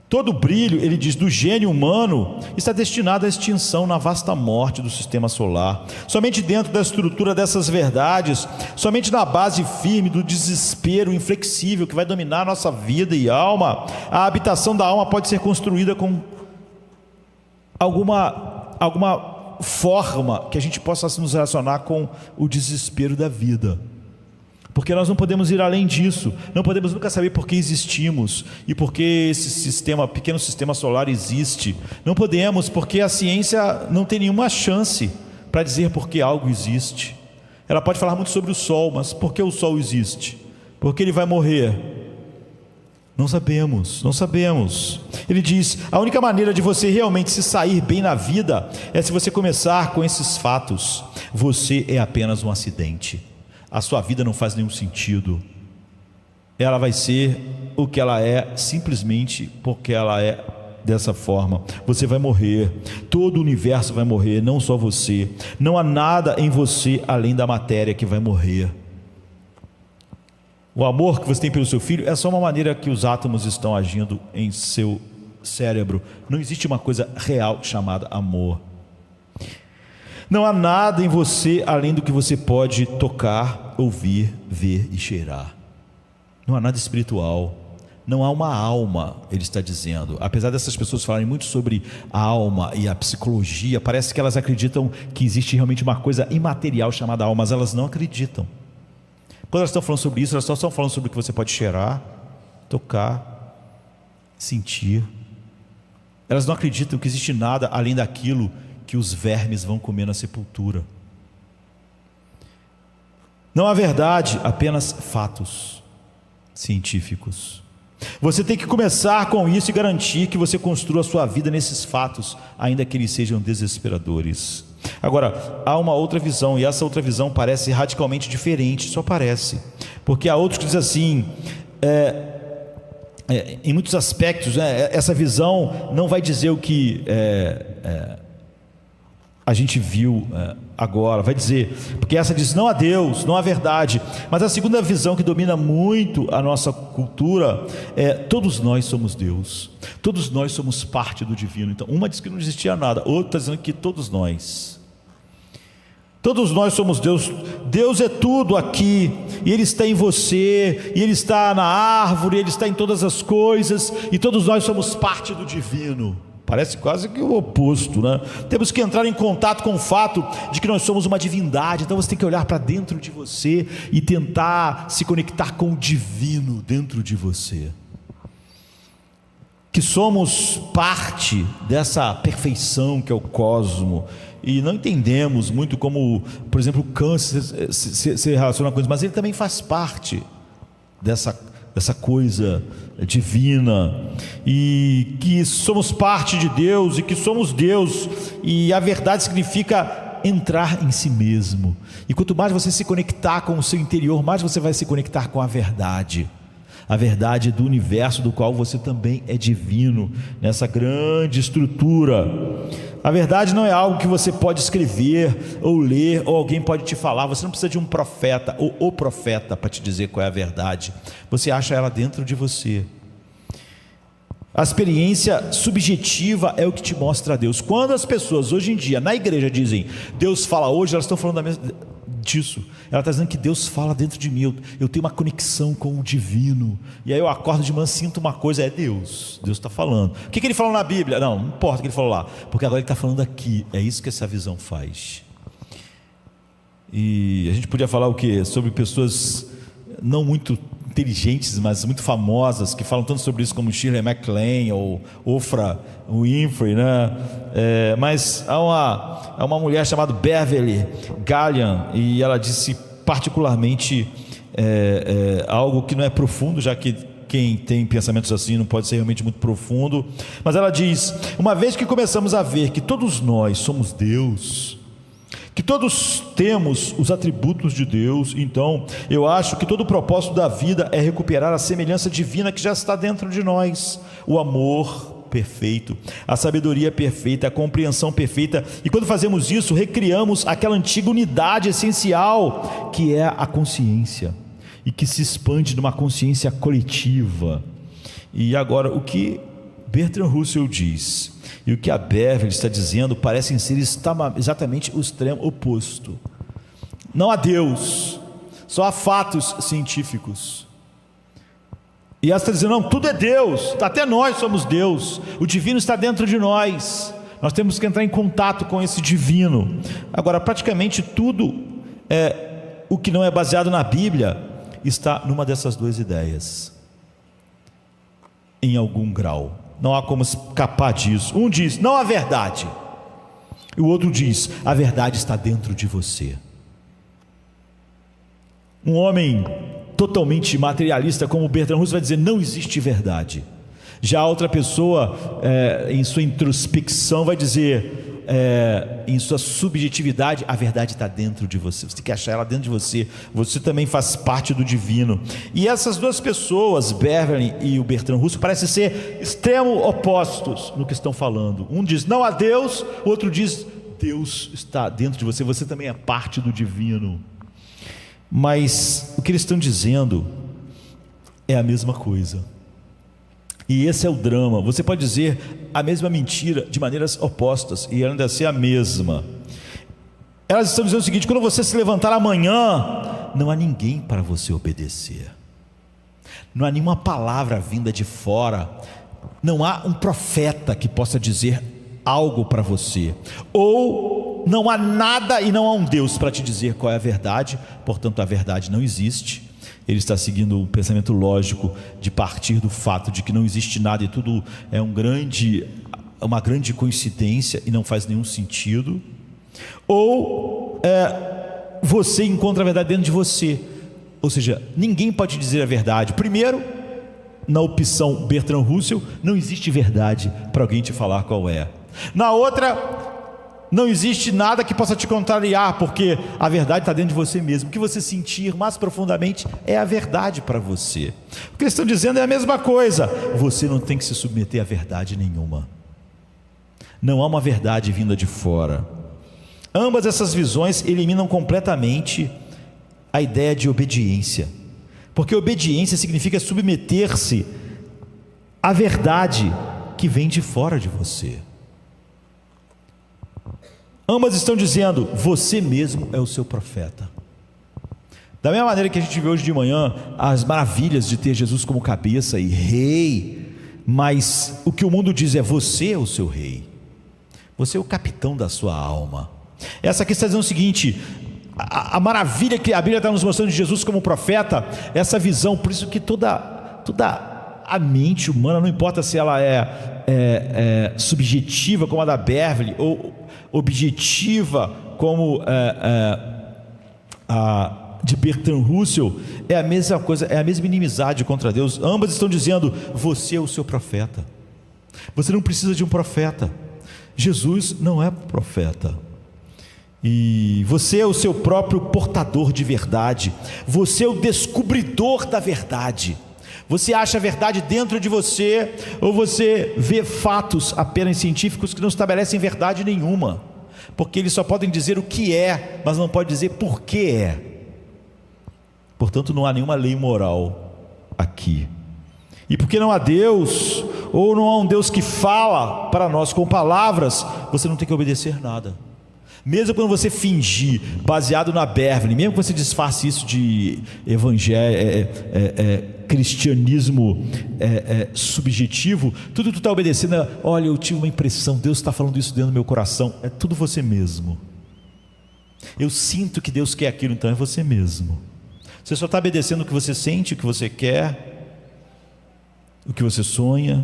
Todo o brilho, ele diz, do gênio humano está destinado à extinção na vasta morte do sistema solar. Somente dentro da estrutura dessas verdades, somente na base firme do desespero inflexível que vai dominar nossa vida e alma, a habitação da alma pode ser construída com alguma forma que a gente possa nos relacionar com o desespero da vida. Porque nós não podemos ir além disso, não podemos nunca saber por que existimos e por que esse pequeno sistema solar existe. Não podemos, porque a ciência não tem nenhuma chance para dizer por que algo existe. Ela pode falar muito sobre o Sol, mas por que o Sol existe? Por que ele vai morrer? Não sabemos, não sabemos. Ele diz: a única maneira de você realmente se sair bem na vida é se você começar com esses fatos. Você é apenas um acidente. A sua vida não faz nenhum sentido. Ela vai ser o que ela é simplesmente porque ela é dessa forma. Você vai morrer, todo o universo vai morrer, não só você. Não há nada em você além da matéria que vai morrer. O amor que você tem pelo seu filho é só uma maneira que os átomos estão agindo em seu cérebro. Não existe uma coisa real chamada amor. Não há nada em você além do que você pode tocar, ouvir, ver e cheirar. Não há nada espiritual. Não há uma alma, ele está dizendo. Apesar dessas pessoas falarem muito sobre a alma e a psicologia, parece que elas acreditam que existe realmente uma coisa imaterial chamada alma, mas elas não acreditam. Quando elas estão falando sobre isso, elas só estão falando sobre o que você pode cheirar, tocar, sentir. Elas não acreditam que existe nada além daquilo que os vermes vão comer na sepultura. Não há verdade, apenas fatos científicos. Você tem que começar com isso e garantir que você construa a sua vida nesses fatos, ainda que eles sejam desesperadores. Agora, há uma outra visão, e essa outra visão parece radicalmente diferente, só parece, porque há outros que dizem assim, em muitos aspectos, essa visão não vai dizer o que a gente viu agora, vai dizer, porque essa diz não há Deus, não há verdade, mas a segunda visão que domina muito a nossa cultura é todos nós somos Deus, todos nós somos parte do divino. Então uma diz que não existia nada, outra está dizendo que todos nós somos Deus. Deus é tudo aqui, e Ele está em você, e Ele está na árvore, Ele está em todas as coisas, e todos nós somos parte do divino. Parece quase que o oposto, né? Temos que entrar em contato com o fato de que nós somos uma divindade. Então você tem que olhar para dentro de você e tentar se conectar com o divino dentro de você, que somos parte dessa perfeição que é o cosmo, e não entendemos muito como, por exemplo, o câncer se relaciona com isso, mas ele também faz parte dessa coisa divina, e que somos parte de Deus, e que somos Deus, e a verdade significa entrar em si mesmo, e quanto mais você se conectar com o seu interior, mais você vai se conectar com a verdade do universo, do qual você também é divino, nessa grande estrutura. A verdade não é algo que você pode escrever ou ler, ou alguém pode te falar. Você não precisa de um profeta ou o profeta para te dizer qual é a verdade. Você acha ela dentro de você. A experiência subjetiva é o que te mostra a Deus. Quando as pessoas hoje em dia na igreja dizem Deus fala hoje, elas estão falando disso. Ela está dizendo que Deus fala dentro de mim, eu tenho uma conexão com o divino, e aí eu acordo de manhã, sinto uma coisa, é Deus está falando. O que ele falou na Bíblia? Não importa o que ele falou lá, porque agora ele está falando aqui. É isso que essa visão faz. E a gente podia falar o quê? Sobre pessoas não muito inteligentes, mas muito famosas, que falam tanto sobre isso, como Shirley MacLaine ou Oprah Winfrey, né? Mas há uma mulher chamada Beverly Gallian, e ela disse particularmente algo que não é profundo, já que quem tem pensamentos assim não pode ser realmente muito profundo, mas ela diz: uma vez que começamos a ver que todos nós somos Deus, que todos temos os atributos de Deus, então eu acho que todo o propósito da vida é recuperar a semelhança divina que já está dentro de nós, o amor perfeito, a sabedoria perfeita, a compreensão perfeita, e quando fazemos isso, recriamos aquela antiga unidade essencial que é a consciência, e que se expande numa consciência coletiva. E agora, o que Bertrand Russell diz e o que a Beverly está dizendo parecem ser exatamente o extremo oposto. Não há Deus, só há fatos científicos. E ela está dizendo, não, tudo é Deus, até nós somos Deus, o divino está dentro de nós, nós temos que entrar em contato com esse divino. Agora, praticamente tudo o que não é baseado na Bíblia está numa dessas duas ideias, em algum grau. Não há como escapar disso. Um diz, não há verdade, e o outro diz, a verdade está dentro de você. Um homem totalmente materialista como Bertrand Russell vai dizer, não existe verdade. Já a outra pessoa, em sua introspecção, vai dizer, em sua subjetividade, a verdade está dentro de você, você tem que achar ela dentro de você, você também faz parte do divino. E essas duas pessoas, Beverly e o Bertrand Russell, parecem ser extremos opostos no que estão falando. Um diz não há Deus, o outro diz Deus está dentro de você, você também é parte do divino. Mas o que eles estão dizendo é a mesma coisa. E esse é o drama. Você pode dizer a mesma mentira de maneiras opostas e ainda ser a mesma. Elas estão dizendo o seguinte: quando você se levantar amanhã, não há ninguém para você obedecer, não há nenhuma palavra vinda de fora, não há um profeta que possa dizer algo para você, ou não há nada e não há um Deus para te dizer qual é a verdade. Portanto, a verdade não existe. Ele está seguindo o pensamento lógico de partir do fato de que não existe nada e tudo é uma grande coincidência e não faz nenhum sentido. Ou você encontra a verdade dentro de você, ou seja, ninguém pode dizer a verdade. Primeiro, na opção Bertrand Russell, não existe verdade para alguém te falar qual é. Na outra, não existe nada que possa te contrariar, porque a verdade está dentro de você mesmo. O que você sentir mais profundamente é a verdade para você. O que eles estão dizendo é a mesma coisa. Você não tem que se submeter a verdade nenhuma. Não há uma verdade vinda de fora. Ambas essas visões eliminam completamente a ideia de obediência, porque obediência significa submeter-se à verdade que vem de fora de você. Ambas estão dizendo: você mesmo é o seu profeta. Da mesma maneira que a gente vê hoje de manhã as maravilhas de ter Jesus como cabeça e rei, mas o que o mundo diz é: você é o seu rei, você é o capitão da sua alma. Essa aqui está dizendo o seguinte: a maravilha que a Bíblia está nos mostrando de Jesus como profeta, essa visão. Por isso que toda a mente humana, não importa se ela é subjetiva como a da Beverly, ou objetiva como a de Bertrand Russell, é a mesma coisa, é a mesma inimizade contra Deus. Ambas estão dizendo: você é o seu profeta. Você não precisa de um profeta. Jesus não é profeta. E você é o seu próprio portador de verdade. Você é o descobridor da verdade. Você acha a verdade dentro de você, ou você vê fatos apenas científicos que não estabelecem verdade nenhuma, porque eles só podem dizer o que é, mas não podem dizer por que é. Portanto, não há nenhuma lei moral aqui. E porque não há Deus, ou não há um Deus que fala para nós com palavras, você não tem que obedecer nada. Mesmo quando você fingir, baseado na Beverly, mesmo que você disfarce isso de cristianismo subjetivo, tudo tu está obedecendo. Olha, eu tive uma impressão, Deus está falando isso dentro do meu coração. É tudo você mesmo. Eu sinto que Deus quer aquilo, então é você mesmo. Você só está obedecendo o que você sente, o que você quer, o que você sonha.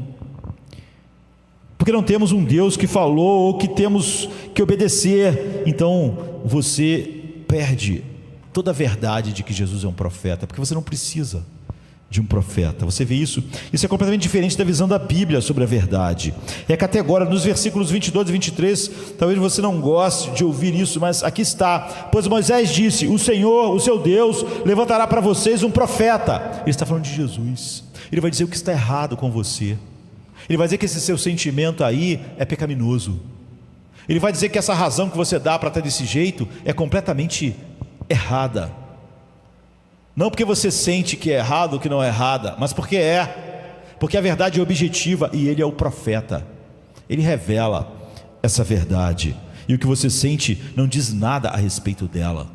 Porque não temos um Deus que falou, ou que temos que obedecer. Então você perde toda a verdade de que Jesus é um profeta, porque você não precisa de um profeta. Você vê isso? Isso é completamente diferente da visão da Bíblia sobre a verdade. É categórico. Nos versículos 22 e 23, talvez você não goste de ouvir isso, mas aqui está: pois Moisés disse: o Senhor, o seu Deus, levantará para vocês um profeta. Ele está falando de Jesus. Ele vai dizer o que está errado com você. Ele vai dizer que esse seu sentimento aí é pecaminoso. Ele vai dizer que essa razão que você dá para estar desse jeito é completamente errada. Não porque você sente que é errado ou que não é errada, mas porque a verdade é objetiva e ele é o profeta. Ele revela essa verdade, e o que você sente não diz nada a respeito dela.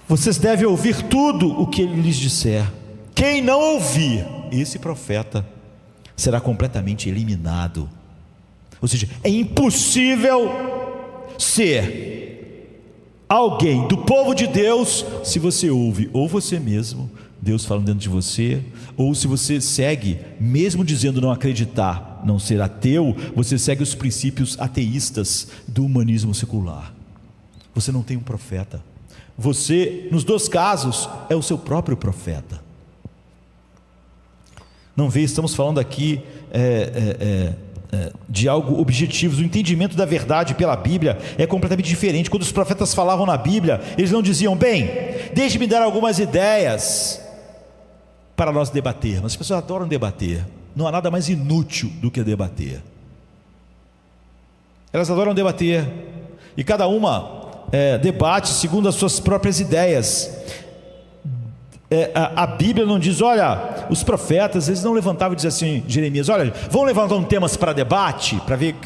Vocês devem ouvir tudo o que ele lhes disser. Quem não ouvir, esse profeta será completamente eliminado. Ou seja, é impossível ser alguém do povo de Deus se você ouve ou você mesmo, Deus falando dentro de você, ou se você segue, mesmo dizendo não acreditar, não ser ateu, você segue os princípios ateístas do humanismo secular. Você não tem um profeta. Você, nos dois casos, é o seu próprio profeta. Não vê, estamos falando aqui de algo objetivo. O entendimento da verdade pela Bíblia é completamente diferente. Quando os profetas falavam na Bíblia, eles não diziam: bem, deixe-me dar algumas ideias para nós debatermos. As pessoas adoram debater. Não há nada mais inútil do que debater. Elas adoram debater, e cada uma debate segundo as suas próprias ideias. A Bíblia não diz, olha, os profetas, eles não levantavam e diziam assim, Jeremias, olha, vamos levantar um temas para debate, para ver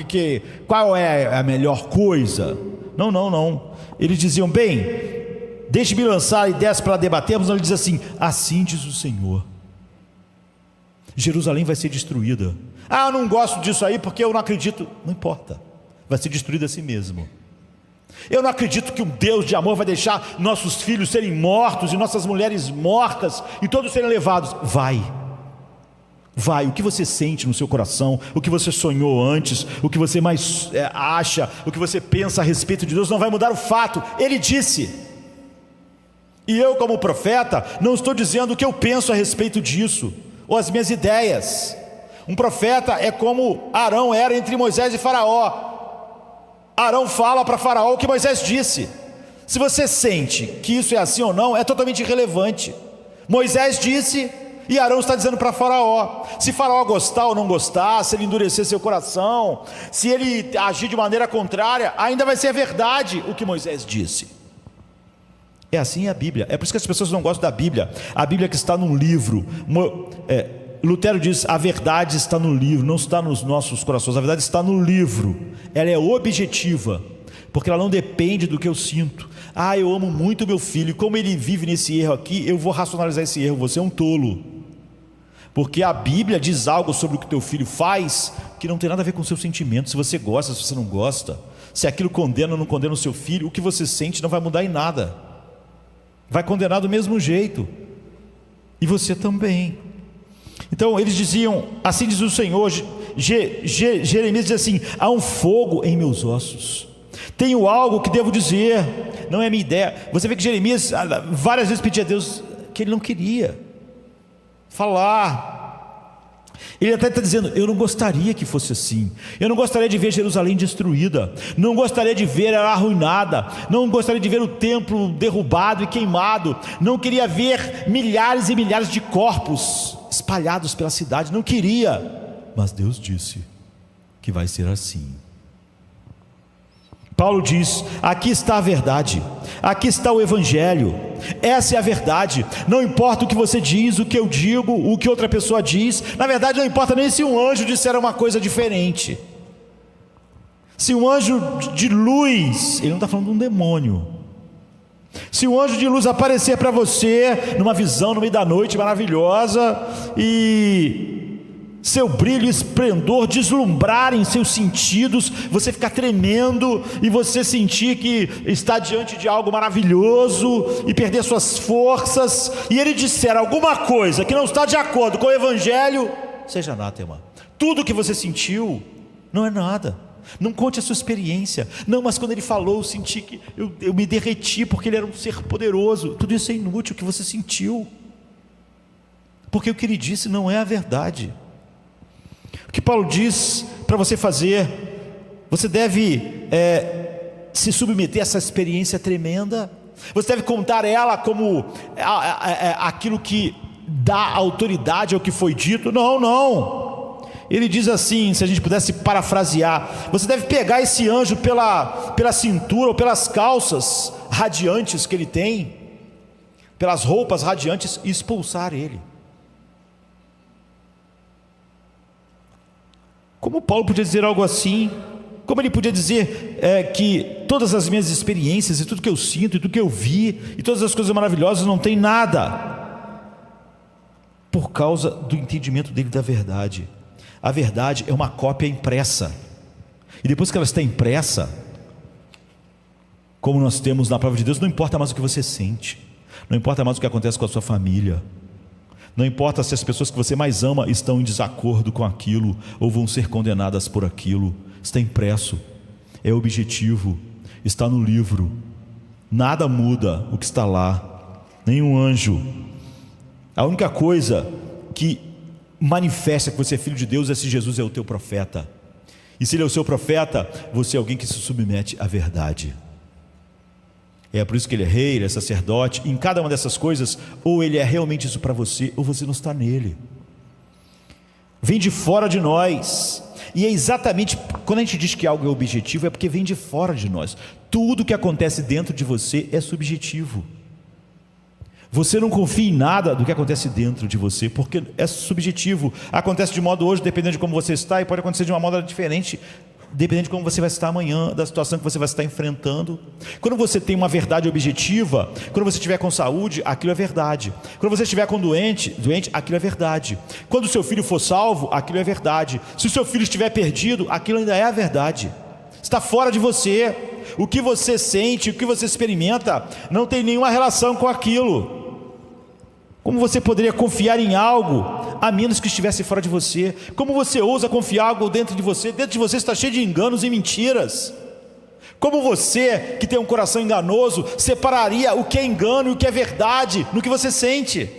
qual é a melhor coisa. Não. Eles diziam, bem, deixe-me lançar ideias para debatermos. Ele diz assim diz o Senhor, Jerusalém vai ser destruída. Eu não gosto disso aí porque eu não acredito. Não importa, vai ser destruída assim mesmo. Eu não acredito que um Deus de amor vai deixar nossos filhos serem mortos e nossas mulheres mortas e todos serem levados. Vai, o que você sente no seu coração, o que você sonhou antes, o que você mais acha, o que você pensa a respeito de Deus, não vai mudar o fato. Ele disse, e eu como profeta não estou dizendo o que eu penso a respeito disso, ou as minhas ideias. Um profeta é como Arão era entre Moisés e Faraó. Arão fala para Faraó o que Moisés disse. Se você sente que isso é assim ou não, é totalmente irrelevante. Moisés disse e Arão está dizendo para Faraó. Se Faraó gostar ou não gostar, se ele endurecer seu coração, se ele agir de maneira contrária, ainda vai ser verdade o que Moisés disse. É assim a Bíblia. É por isso que as pessoas não gostam da Bíblia. A Bíblia que está num livro. Lutero diz, a verdade está no livro, não está nos nossos corações. A verdade está no livro. Ela é objetiva, porque ela não depende do que eu sinto. Eu amo muito meu filho, e como ele vive nesse erro aqui, eu vou racionalizar esse erro. Você é um tolo, porque a Bíblia diz algo sobre o que teu filho faz que não tem nada a ver com o seu sentimento. Se você gosta, se você não gosta, se aquilo condena ou não condena o seu filho, o que você sente não vai mudar em nada, vai condenar do mesmo jeito, e você também. Então eles diziam, assim diz o Senhor. Jeremias diz assim, há um fogo em meus ossos, tenho algo que devo dizer, não é minha ideia. Você vê que Jeremias várias vezes pedia a Deus que ele não queria falar. Ele até está dizendo, eu não gostaria que fosse assim, eu não gostaria de ver Jerusalém destruída, não gostaria de ver ela arruinada, não gostaria de ver o templo derrubado e queimado, não queria ver milhares e milhares de corpos espalhados pela cidade, não queria. Mas Deus disse que vai ser assim. Paulo diz, aqui está a verdade, aqui está o Evangelho, essa é a verdade. Não importa o que você diz, o que eu digo, o que outra pessoa diz. Na verdade não importa nem se um anjo disser uma coisa diferente. Se um anjo de luz, ele não está falando de um demônio, se um anjo de luz aparecer para você numa visão no meio da noite maravilhosa, e seu brilho e esplendor deslumbrarem seus sentidos, você ficar tremendo e você sentir que está diante de algo maravilhoso e perder suas forças, e ele disser alguma coisa que não está de acordo com o Evangelho, seja anátema. Tudo que você sentiu não é nada. Não conte a sua experiência. Não, mas quando ele falou, eu senti que eu me derreti porque ele era um ser poderoso. Tudo isso é inútil, o que você sentiu, porque o que ele disse não é a verdade. O que Paulo diz para você fazer, você deve se submeter a essa experiência tremenda. Você deve contar ela como aquilo que dá autoridade ao que foi dito. Não. Ele diz assim, se a gente pudesse parafrasear, você deve pegar esse anjo pela cintura ou pelas calças radiantes que ele tem, pelas roupas radiantes, e expulsar ele. Como Paulo podia dizer algo assim? Como ele podia dizer que todas as minhas experiências e tudo que eu sinto e tudo que eu vi e todas as coisas maravilhosas não tem nada? Por causa do entendimento dele da verdade. A verdade é uma cópia impressa, e depois que ela está impressa, como nós temos na palavra de Deus, não importa mais o que você sente, não importa mais o que acontece com a sua família, não importa se as pessoas que você mais ama estão em desacordo com aquilo ou vão ser condenadas por aquilo. Está impresso, é objetivo, está no livro. Nada muda o que está lá, nenhum anjo. A única coisa que manifesta que você é filho de Deus é se Jesus é o teu profeta. E se ele é o seu profeta, você é alguém que se submete à verdade. É por isso que ele é rei, ele é sacerdote. Em cada uma dessas coisas, ou ele é realmente isso para você, ou você não está nele. Vem de fora de nós. E é exatamente, quando a gente diz que algo é objetivo, é porque vem de fora de nós. Tudo que acontece dentro de você é subjetivo. Você não confia em nada do que acontece dentro de você, porque é subjetivo. Acontece de modo hoje, dependendo de como você está, e pode acontecer de uma modo diferente, dependendo de como você vai estar amanhã, da situação que você vai estar enfrentando. Quando você tem uma verdade objetiva, quando você estiver com saúde, aquilo é verdade. Quando você estiver com doente, aquilo é verdade. Quando o seu filho for salvo, aquilo é verdade. Se o seu filho estiver perdido, aquilo ainda é a verdade. Está fora de você. O que você sente, o que você experimenta, não tem nenhuma relação com aquilo. Como você poderia confiar em algo a menos que estivesse fora de você? Como você ousa confiar algo dentro de você? Dentro de você está cheio de enganos e mentiras. Como você, que tem um coração enganoso, separaria o que é engano e o que é verdade no que você sente?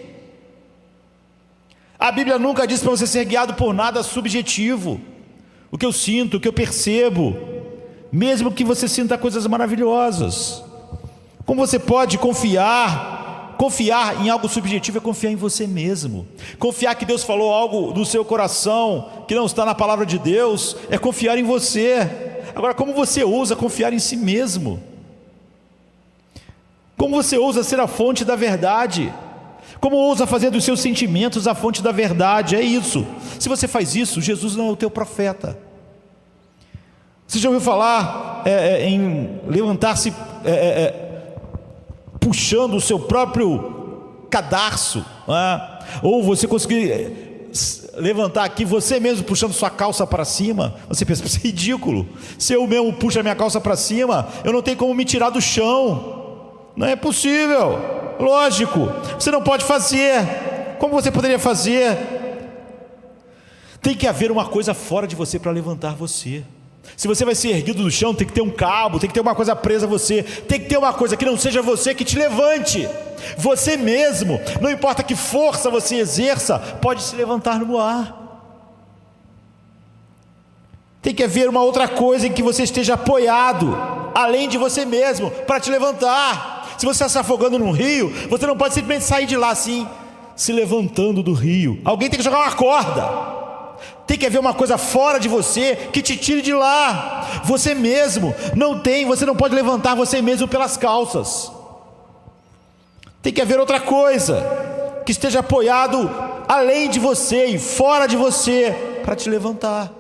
A Bíblia nunca diz para você ser guiado por nada subjetivo. O que eu sinto, o que eu percebo, mesmo que você sinta coisas maravilhosas. Como você pode confiar em algo subjetivo é confiar em você mesmo. Confiar que Deus falou algo do seu coração que não está na palavra de Deus é confiar em você. Agora, como você ousa confiar em si mesmo? Como você ousa ser a fonte da verdade? Como ousa fazer dos seus sentimentos a fonte da verdade? É isso. Se você faz isso, Jesus não é o teu profeta. Você já ouviu falar em levantar-se puxando o seu próprio cadarço, ou você conseguir levantar aqui você mesmo puxando sua calça para cima? Você pensa, isso é ridículo. Se eu mesmo puxo a minha calça para cima, eu não tenho como me tirar do chão. Não é possível. Lógico, você não pode fazer. Como você poderia fazer? Tem que haver uma coisa fora de você para levantar você. Se você vai ser erguido do chão, tem que ter um cabo, tem que ter uma coisa presa a você, tem que ter uma coisa que não seja você que te levante. Você mesmo, não importa que força você exerça, pode se levantar no ar. Tem que haver uma outra coisa em que você esteja apoiado, além de você mesmo, para te levantar. Se você está se afogando num rio, você não pode simplesmente sair de lá assim, se levantando do rio. Alguém tem que jogar uma corda. Tem que haver uma coisa fora de você que te tire de lá. Você mesmo você não pode levantar você mesmo pelas calças. Tem que haver outra coisa que esteja apoiado além de você e fora de você para te levantar.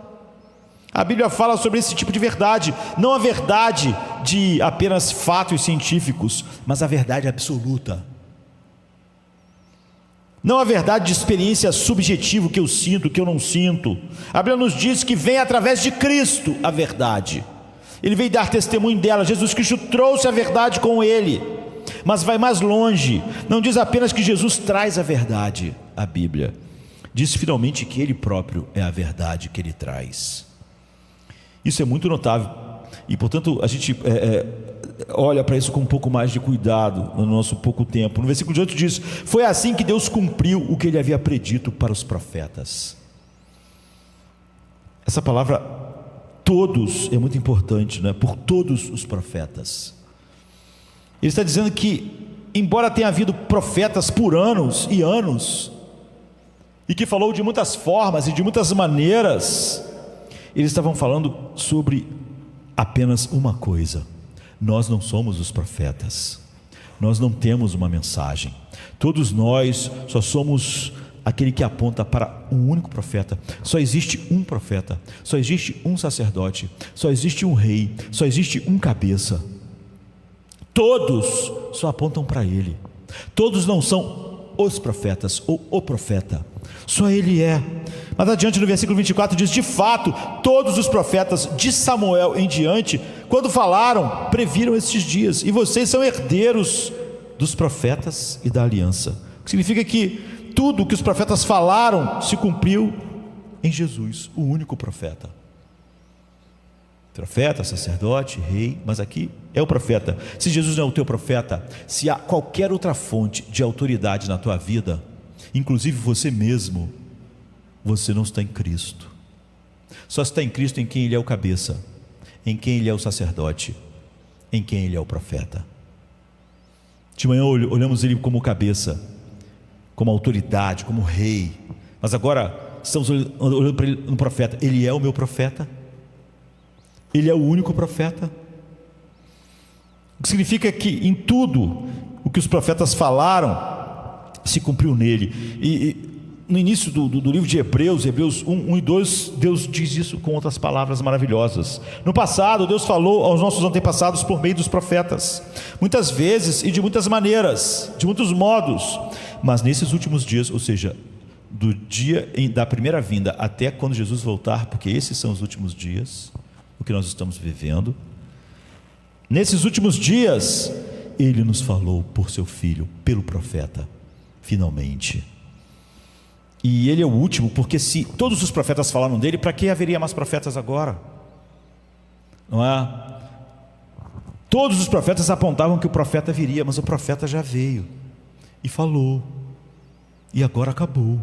A Bíblia fala sobre esse tipo de verdade, não a verdade de apenas fatos científicos, mas a verdade absoluta. Não a verdade de experiência subjetiva, que eu sinto, que eu não sinto. A Bíblia nos diz que vem através de Cristo a verdade. Ele veio dar testemunho dela. Jesus Cristo trouxe a verdade com ele. Mas vai mais longe. Não diz apenas que Jesus traz a verdade. A Bíblia diz finalmente que Ele próprio é a verdade que Ele traz. Isso é muito notável. E portanto a gente olha para isso com um pouco mais de cuidado no nosso pouco tempo. No versículo 18 diz: foi assim que Deus cumpriu o que Ele havia predito para os profetas. Essa palavra todos é muito importante, não é? Por todos os profetas. Ele está dizendo que, embora tenha havido profetas por anos e anos, e que falou de muitas formas e de muitas maneiras, eles estavam falando sobre apenas uma coisa: nós não somos os profetas, nós não temos uma mensagem. Todos nós só somos aquele que aponta para um único profeta. Só existe um profeta, só existe um sacerdote, só existe um rei, só existe um cabeça. Todos só apontam para ele. Todos não são os profetas ou o profeta, só ele é. Mas adiante no versículo 24 diz: de fato, todos os profetas de Samuel em diante, quando falaram, previram estes dias, e vocês são herdeiros dos profetas e da aliança. O que significa que tudo o que os profetas falaram se cumpriu em Jesus, o único profeta. Profeta, sacerdote, rei, mas aqui é o profeta. Se Jesus não é o teu profeta, se há qualquer outra fonte de autoridade na tua vida, inclusive você mesmo, você não está em Cristo. Só está em Cristo em quem Ele é o cabeça, em quem Ele é o sacerdote, em quem Ele é o profeta. De manhã olhamos Ele como cabeça, como autoridade, como rei, mas agora estamos olhando para Ele no profeta. Ele é o meu profeta? Ele é o único profeta? O que significa que em tudo o que os profetas falaram, se cumpriu nele. E no início do livro de Hebreus 1 e 2, Deus diz isso com outras palavras maravilhosas. No passado, Deus falou aos nossos antepassados por meio dos profetas, muitas vezes e de muitas maneiras, de muitos modos, mas nesses últimos dias, ou seja, do dia da primeira vinda até quando Jesus voltar, porque esses são os últimos dias, o que nós estamos vivendo, nesses últimos dias, Ele nos falou por seu Filho, pelo profeta, finalmente. E Ele é o último, porque se todos os profetas falaram dele, para que haveria mais profetas agora? Não é? Todos os profetas apontavam que o profeta viria, mas o profeta já veio e falou, e agora acabou.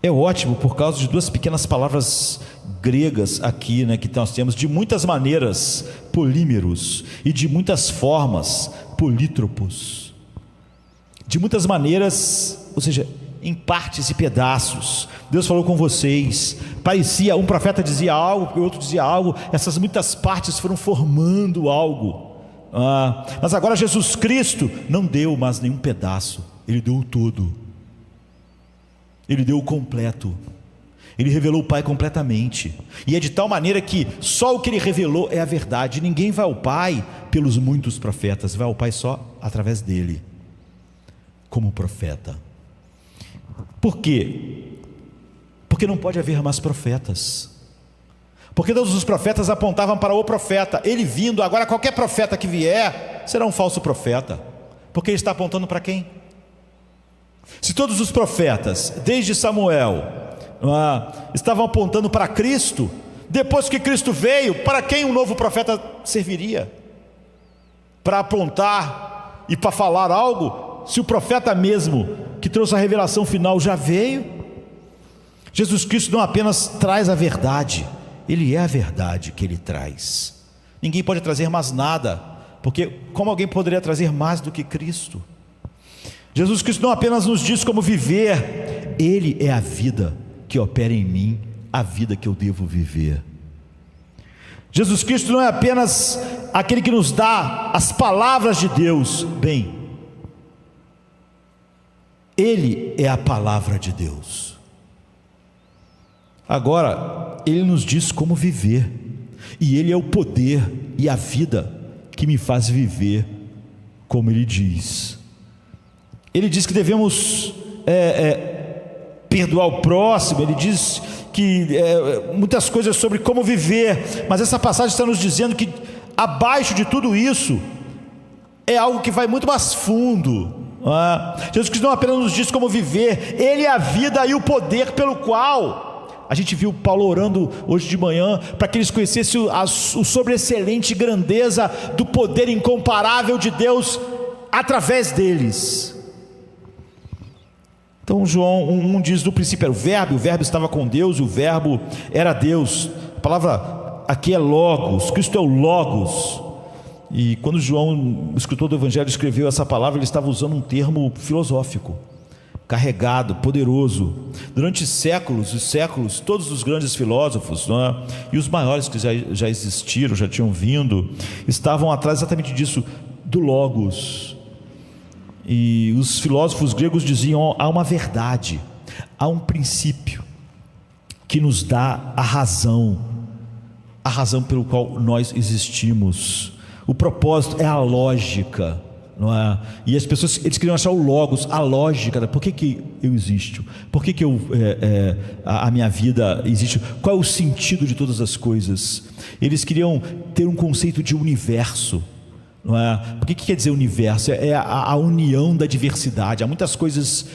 É ótimo por causa de duas pequenas palavras gregas aqui, né, que nós temos: de muitas maneiras, polímeros, e de muitas formas, polítropos. De muitas maneiras, ou seja, em partes e pedaços. Deus falou com vocês. Parecia, um profeta dizia algo, o outro dizia algo, essas muitas partes foram formando algo. Mas agora Jesus Cristo não deu mais nenhum pedaço, Ele deu o todo. Ele deu o completo. Ele revelou o Pai completamente, e é de tal maneira que só o que Ele revelou é a verdade. Ninguém vai ao Pai pelos muitos profetas, vai ao Pai só através dele, como profeta. Por quê? Porque não pode haver mais profetas, porque todos os profetas apontavam para o profeta. Ele vindo, agora qualquer profeta que vier será um falso profeta, porque ele está apontando para quem? Se todos os profetas, desde Samuel, estavam apontando para Cristo, depois que Cristo veio, para quem um novo profeta serviria? Para apontar e para falar algo, se o profeta mesmo que trouxe a revelação final já veio? Jesus Cristo não apenas traz a verdade, Ele é a verdade que Ele traz. Ninguém pode trazer mais nada, porque como alguém poderia trazer mais do que Cristo? Jesus Cristo não apenas nos diz como viver, Ele é a vida que opera em mim, a vida que eu devo viver. Jesus Cristo não é apenas aquele que nos dá as palavras de Deus, bem, Ele é a palavra de Deus. Agora, Ele nos diz como viver, e Ele é o poder e a vida que me faz viver como Ele diz. Ele diz que devemos perdoar o próximo. Ele diz que muitas coisas sobre como viver, mas essa passagem está nos dizendo que abaixo de tudo isso é algo que vai muito mais fundo. Jesus Cristo não apenas nos diz como viver, Ele é a vida e o poder pelo qual a gente viu Paulo orando hoje de manhã, para que eles conhecessem o sobreexcelente grandeza do poder incomparável de Deus através deles. Então João 1 diz: no princípio era o verbo estava com Deus, e o verbo era Deus. A palavra aqui é logos, Cristo é o logos. E quando João, o escritor do Evangelho, escreveu essa palavra, ele estava usando um termo filosófico, carregado, poderoso. Durante séculos e séculos, todos os grandes filósofos, e os maiores que já existiram, já tinham vindo, estavam atrás exatamente disso, do logos. E os filósofos gregos diziam: há uma verdade, há um princípio que nos dá a razão pelo qual nós existimos. O propósito é a lógica, não é? E as pessoas, eles queriam achar o logos, a lógica. Por que eu existo? Por que a minha vida existe? Qual é o sentido de todas as coisas? Eles queriam ter um conceito de universo. Não é? Por que quer dizer universo? É a união da diversidade. Há muitas coisas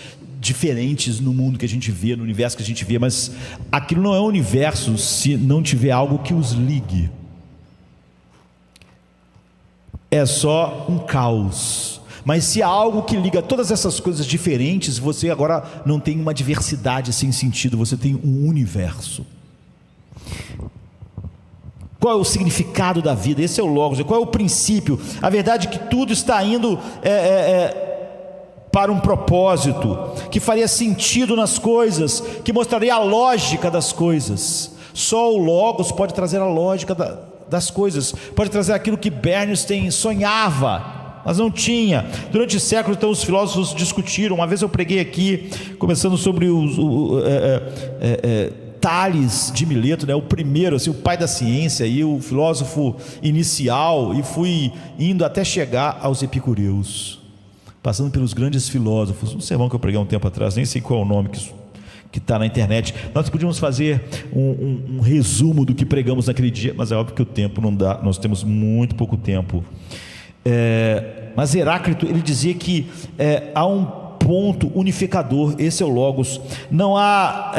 diferentes no mundo que a gente vê, no universo que a gente vê, mas aquilo não é um universo se não tiver algo que os ligue. É só um caos. Mas se há algo que liga todas essas coisas diferentes, você agora não tem uma diversidade sem sentido, você tem um universo. Qual é o significado da vida? Esse é o logos. Qual é o princípio? A verdade é que tudo está indo para um propósito que faria sentido nas coisas, que mostraria a lógica das coisas. Só o logos pode trazer a lógica das coisas, pode trazer aquilo que Bernstein sonhava, mas não tinha. Durante séculos, então, os filósofos discutiram. Uma vez eu preguei aqui, começando sobre Tales de Mileto, né, o primeiro, assim, o pai da ciência e o filósofo inicial, e fui indo até chegar aos epicureus, passando pelos grandes filósofos. Um sermão que eu preguei há um tempo atrás, nem sei qual é o nome que está na internet. Nós podíamos fazer um resumo do que pregamos naquele dia, mas é óbvio que o tempo não dá, nós temos muito pouco tempo. Mas Heráclito, ele dizia que há um ponto unificador, esse é o Logos. Não há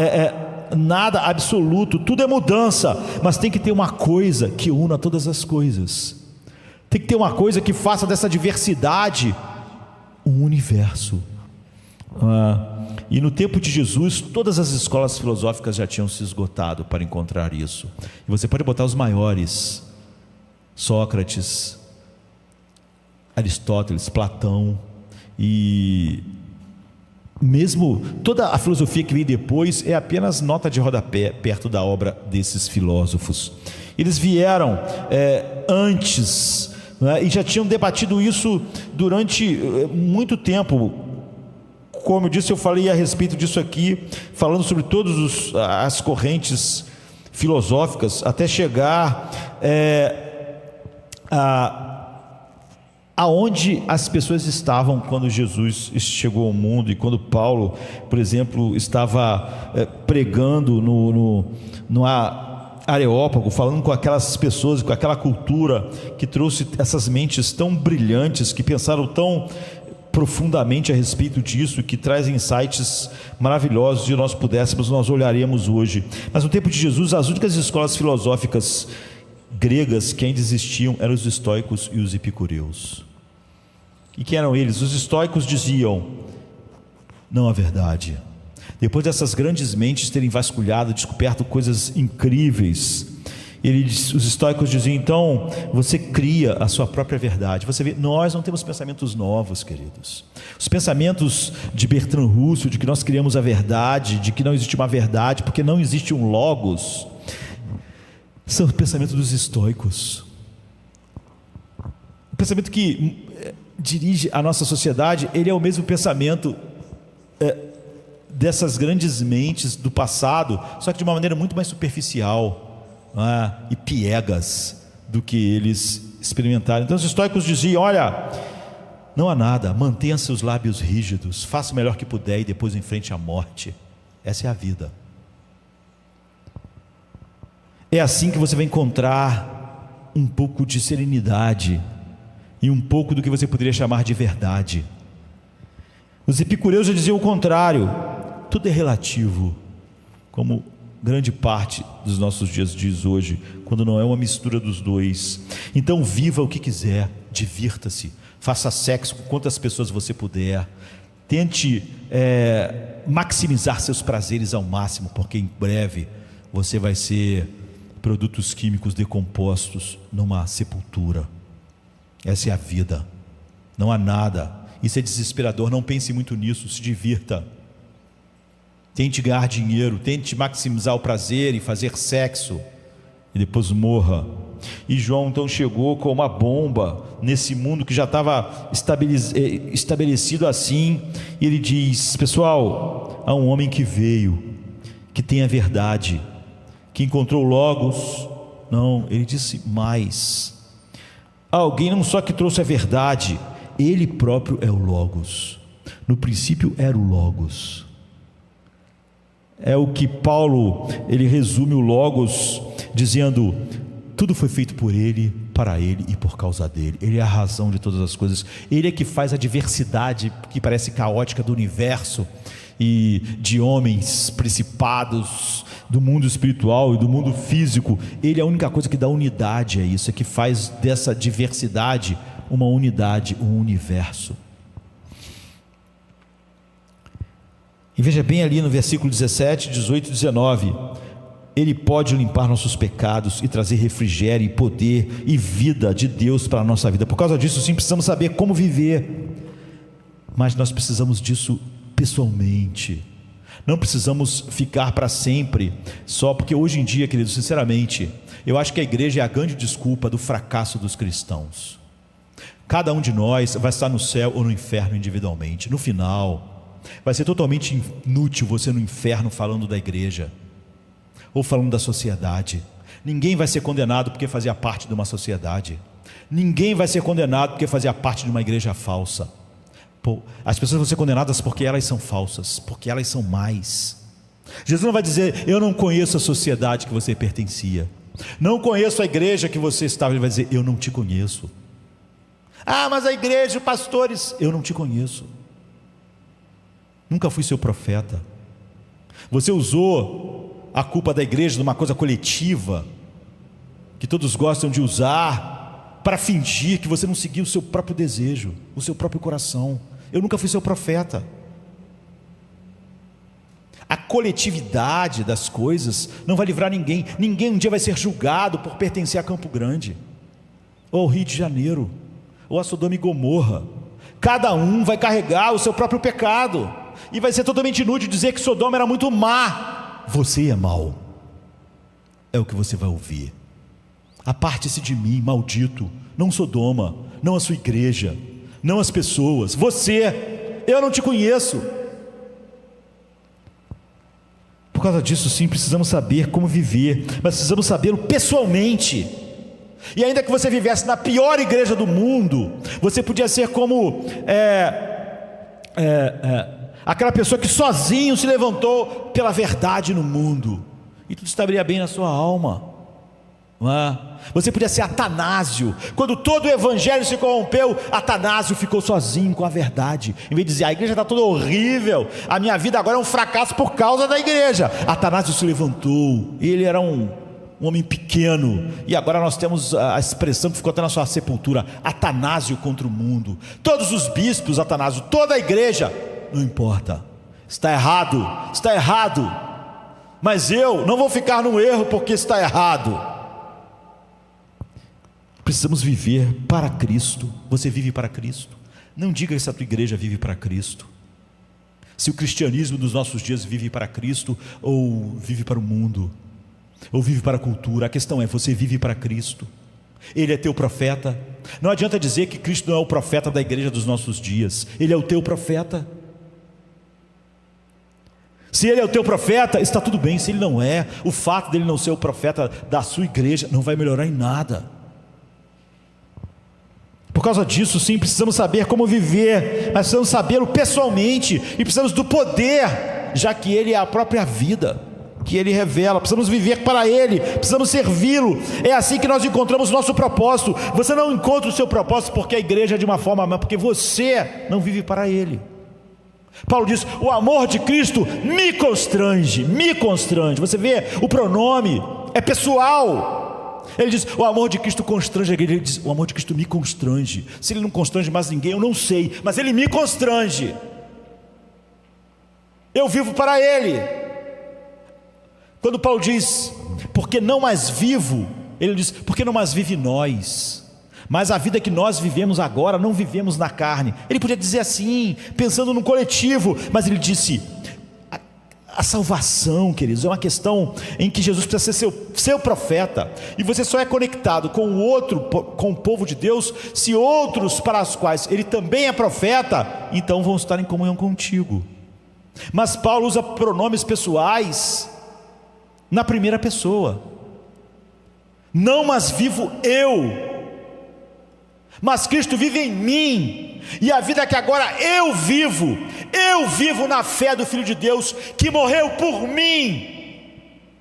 nada absoluto, tudo é mudança, mas tem que ter uma coisa que una todas as coisas. Tem que ter uma coisa que faça dessa diversidade um universo. E no tempo de Jesus, todas as escolas filosóficas já tinham se esgotado para encontrar isso. E você pode botar os maiores: Sócrates, Aristóteles, Platão, e mesmo toda a filosofia que veio depois é apenas nota de rodapé perto da obra desses filósofos. Eles vieram antes, né, e já tinham debatido isso durante muito tempo. Como eu disse, eu falei a respeito disso aqui, falando sobre todas as correntes filosóficas, até chegar aonde as pessoas estavam quando Jesus chegou ao mundo, e quando Paulo, por exemplo, estava pregando no Areópago, falando com aquelas pessoas, com aquela cultura que trouxe essas mentes tão brilhantes, que pensaram tão profundamente a respeito disso, que traz insights maravilhosos. Se nós pudéssemos, nós olharemos hoje. Mas no tempo de Jesus, as únicas escolas filosóficas gregas que ainda existiam eram os estoicos e os epicureus. E quem eram eles? Os estoicos diziam: não há verdade. Depois dessas grandes mentes terem vasculhado, descoberto coisas incríveis, os estoicos diziam: então você cria a sua própria verdade. Você vê, nós não temos pensamentos novos, queridos. Os pensamentos de Bertrand Russell, de que nós criamos a verdade, de que não existe uma verdade porque não existe um logos, são o pensamento dos estoicos. O pensamento que dirige a nossa sociedade, ele é o mesmo pensamento dessas grandes mentes do passado, só que de uma maneira muito mais superficial, e piegas do que eles experimentaram. Então os estoicos diziam: olha, não há nada, mantenha seus lábios rígidos, faça o melhor que puder e depois enfrente a morte. Essa é a vida. É assim que você vai encontrar um pouco de serenidade e um pouco do que você poderia chamar de verdade. Os epicureus já diziam o contrário: tudo é relativo, como grande parte dos nossos dias diz hoje, quando não é uma mistura dos dois. Então viva o que quiser, divirta-se, faça sexo com quantas pessoas você puder, tente maximizar seus prazeres ao máximo, porque em breve você vai ser produtos químicos decompostos numa sepultura. Essa é a vida, não há nada. Isso é desesperador, não pense muito nisso, se divirta. Tente ganhar dinheiro, tente maximizar o prazer e fazer sexo, e depois morra. E João então chegou com uma bomba nesse mundo que já estava estabelecido assim, e ele diz: pessoal, há um homem que veio, que tem a verdade, que encontrou Logos. Não, ele disse mais: há alguém não só que trouxe a verdade, ele próprio é o Logos. No princípio era o Logos. É o que Paulo, ele resume o Logos dizendo: tudo foi feito por ele, para ele e por causa dele. Ele é a razão de todas as coisas. Ele é que faz a diversidade que parece caótica do universo e de homens, principados, do mundo espiritual e do mundo físico. Ele é a única coisa que dá unidade a isso, é que faz dessa diversidade uma unidade, um universo. E veja bem ali no versículo 17, 18 e 19: Ele pode limpar nossos pecados e trazer refrigério e poder e vida de Deus para a nossa vida. Por causa disso, sim, precisamos saber como viver, mas nós precisamos disso pessoalmente. Não precisamos ficar para sempre só porque hoje em dia, queridos, sinceramente, eu acho que a igreja é a grande desculpa do fracasso dos cristãos. cada um de nós vai estar no céu ou no inferno individualmente. No final, vai ser totalmente inútil você no inferno falando da igreja ou falando da sociedade. Ninguém vai ser condenado porque fazia parte de uma sociedade. Ninguém vai ser condenado porque fazia parte de uma igreja falsa. As pessoas vão ser condenadas porque elas são falsas, porque elas são mais. Jesus não vai dizer: eu não conheço a sociedade que você pertencia, não conheço a igreja que você estava. Ele vai dizer: eu não te conheço. Ah, mas a igreja, pastores, eu não te conheço. Nunca fui seu profeta. Você usou a culpa da igreja de uma coisa coletiva, que todos gostam de usar, para fingir que você não seguiu o seu próprio desejo, o seu próprio coração. Eu nunca fui seu profeta. A coletividade das coisas não vai livrar ninguém. Ninguém um dia vai ser julgado por pertencer a Campo Grande, ou ao Rio de Janeiro, ou a Sodoma e Gomorra. Cada um vai carregar o seu próprio pecado, e vai ser totalmente inútil dizer que Sodoma era muito má. Você é mau, é o que você vai ouvir. Aparte-se de mim, maldito. Não Sodoma, não a sua igreja, não as pessoas. Você, eu não te conheço. Por causa disso, sim, precisamos saber como viver, mas precisamos sabê-lo pessoalmente. E ainda que você vivesse na pior igreja do mundo, você podia ser como aquela pessoa que sozinho se levantou pela verdade no mundo, e tudo estaria bem na sua alma. Você podia ser Atanásio. Quando todo o evangelho se corrompeu, Atanásio ficou sozinho com a verdade. Em vez de dizer: a igreja está toda horrível, a minha vida agora é um fracasso por causa da igreja, Atanásio se levantou. Ele era um homem pequeno, e agora nós temos a expressão que ficou até na sua sepultura: Atanásio contra o mundo. Todos os bispos, Atanásio, toda a igreja, não importa, está errado, mas eu não vou ficar no erro porque está errado. Precisamos viver para Cristo. Você vive para Cristo? Não diga se a tua igreja vive para Cristo, se o cristianismo dos nossos dias vive para Cristo, ou vive para o mundo, ou vive para a cultura. A questão é: você vive para Cristo? Ele é teu profeta? Não adianta dizer que Cristo não é o profeta da igreja dos nossos dias. Ele é o teu profeta. Se ele é o teu profeta, está tudo bem. Se ele não é, o fato dele não ser o profeta da sua igreja não vai melhorar em nada. Por causa disso, sim, precisamos saber como viver, mas precisamos sabê-lo pessoalmente, e precisamos do poder, já que ele é a própria vida que ele revela. Precisamos viver para ele, precisamos servi-lo. É assim que nós encontramos o nosso propósito. Você não encontra o seu propósito porque a igreja é de uma forma, mas porque você não vive para ele. Paulo diz: o amor de Cristo me constrange. Você vê, o pronome é pessoal. Ele diz: o amor de Cristo constrange a igreja. Ele diz: o amor de Cristo me constrange. Se ele não constrange mais ninguém, eu não sei, mas ele me constrange. Eu vivo para ele. Quando Paulo diz: porque não mais vivo, ele diz: porque não mais vive nós, mas a vida que nós vivemos agora, não vivemos na carne. Ele podia dizer assim, pensando no coletivo, mas ele disse: a salvação, queridos, é uma questão em que Jesus precisa ser seu profeta, e você só é conectado com o outro, com o povo de Deus, se outros para os quais ele também é profeta, então vão estar em comunhão contigo. Mas Paulo usa pronomes pessoais na primeira pessoa. Não mais vivo eu, mas Cristo vive em mim. E a vida que agora eu vivo na fé do Filho de Deus, que morreu por mim.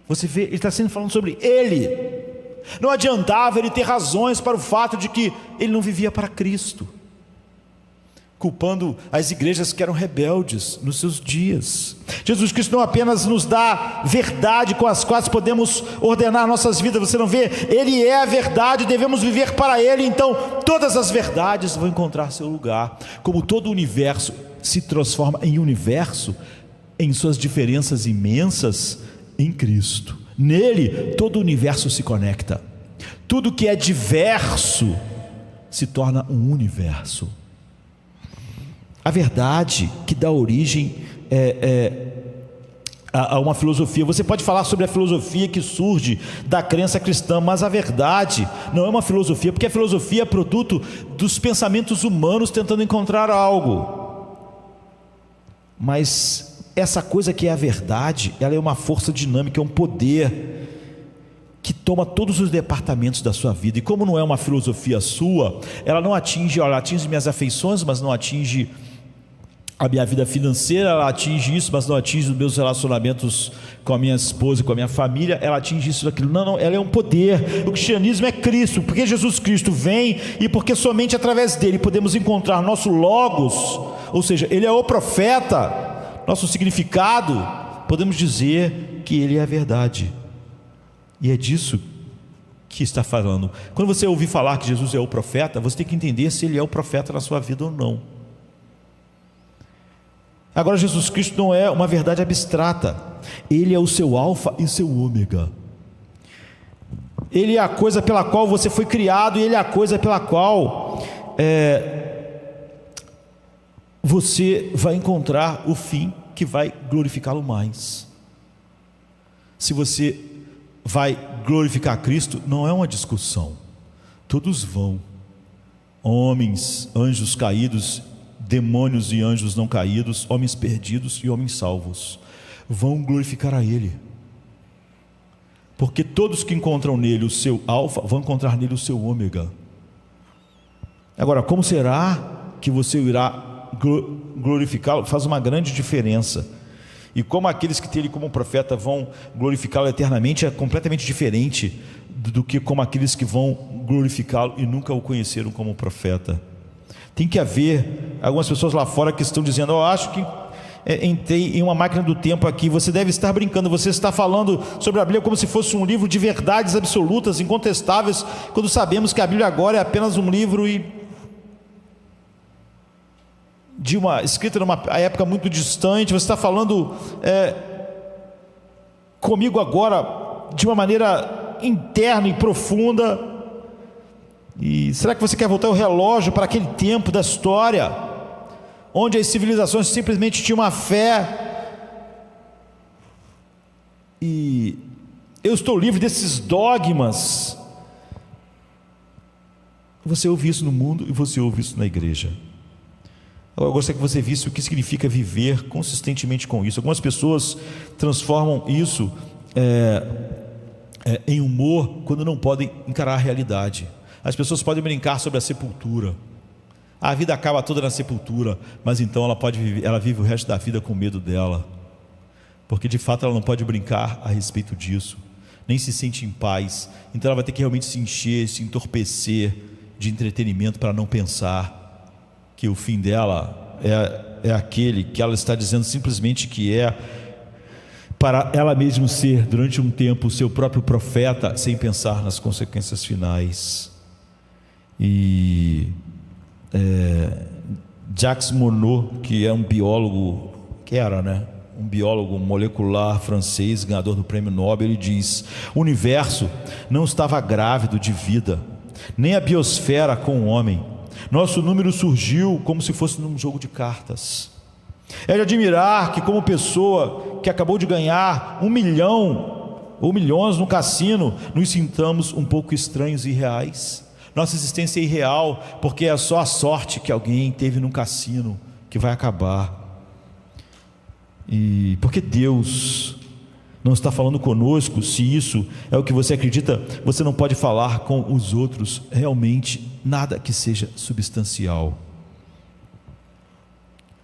Você vê, ele está sendo falando sobre ele. Não adiantava ele ter razões para o fato de que ele não vivia para Cristo, culpando as igrejas que eram rebeldes nos seus dias. Jesus Cristo não apenas nos dá verdade com as quais podemos ordenar nossas vidas. Você não vê? Ele é a verdade, devemos viver para ele. Então todas as verdades vão encontrar seu lugar. Como todo o universo se transforma em universo, em suas diferenças imensas, em Cristo. Nele todo o universo se conecta. Tudo que é diverso se torna um universo. A verdade que dá origem a uma filosofia. Você pode falar sobre a filosofia que surge da crença cristã, mas a verdade não é uma filosofia, porque a filosofia é produto dos pensamentos humanos tentando encontrar algo. Mas essa coisa que é a verdade, ela é uma força dinâmica, é um poder que toma todos os departamentos da sua vida. E como não é uma filosofia sua, ela não atinge, ela atinge minhas afeições, mas não atinge a minha vida financeira, ela atinge isso, mas não atinge os meus relacionamentos com a minha esposa, com a minha família, ela atinge isso, aquilo. Não, ela é um poder. O cristianismo é Cristo, porque Jesus Cristo vem e porque somente através dele podemos encontrar nosso logos, ou seja, ele é o profeta, nosso significado, podemos dizer que ele é a verdade. E é disso que está falando. Quando você ouvir falar que Jesus é o profeta, você tem que entender se ele é o profeta na sua vida ou não. Agora, Jesus Cristo não é uma verdade abstrata, ele é o seu alfa e seu ômega. Ele é a coisa pela qual você foi criado, e ele é a coisa pela qual você vai encontrar o fim que vai glorificá-lo mais. Se você vai glorificar Cristo, não é uma discussão, todos vão, homens, anjos caídos, demônios e anjos não caídos, homens perdidos e homens salvos, vão glorificar a Ele, porque todos que encontram nele o seu alfa, vão encontrar nele o seu ômega. Agora, como será que você irá glorificá-lo? Faz uma grande diferença. E como aqueles que têm ele como profeta vão glorificá-lo eternamente, é completamente diferente do que como aqueles que vão glorificá-lo e nunca o conheceram como profeta. Tem que haver algumas pessoas lá fora que estão dizendo: eu acho que entrei em uma máquina do tempo aqui. Você deve estar brincando, você está falando sobre a Bíblia como se fosse um livro de verdades absolutas, incontestáveis, quando sabemos que a Bíblia agora é apenas um livro escrita numa época muito distante. Você está falando comigo agora de uma maneira interna e profunda. E será que você quer voltar o relógio para aquele tempo da história, onde as civilizações simplesmente tinham uma fé? E eu estou livre desses dogmas. Você ouve isso no mundo e você ouve isso na igreja. Agora, eu gostaria que você visse o que significa viver consistentemente com isso. Algumas pessoas transformam isso em humor quando não podem encarar a realidade. As pessoas podem brincar sobre a sepultura. A vida acaba toda na sepultura, mas então ela vive o resto da vida com medo dela, porque de fato ela não pode brincar a respeito disso, nem se sente em paz. Então ela vai ter que realmente se encher, se entorpecer de entretenimento para não pensar que o fim dela é aquele que ela está dizendo simplesmente que é para ela mesma ser durante um tempo o seu próprio profeta, sem pensar nas consequências finais. E Jacques Monod, que é um biólogo, um biólogo molecular francês, ganhador do prêmio Nobel, ele diz: o universo não estava grávido de vida, nem a biosfera com o homem. Nosso número surgiu como se fosse num jogo de cartas. É de admirar que, como pessoa que acabou de ganhar 1 milhão ou milhões no cassino, nos sintamos um pouco estranhos e irreais. Nossa existência é irreal, porque é só a sorte que alguém teve num cassino que vai acabar. E porque Deus não está falando conosco, se isso é o que você acredita, você não pode falar com os outros realmente nada que seja substancial.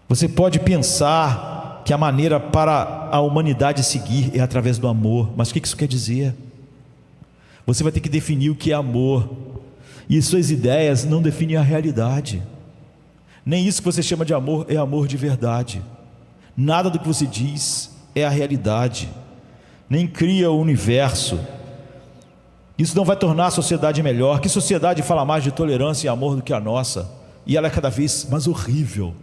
Você pode pensar que a maneira para a humanidade seguir é através do amor, mas o que isso quer dizer? Você vai ter que definir o que é amor, e suas ideias não definem a realidade. Nem isso que você chama de amor é amor de verdade. Nada do que você diz é a realidade, nem cria o universo. Isso não vai tornar a sociedade melhor. Que sociedade fala mais de tolerância e amor do que a nossa? E ela é cada vez mais horrível.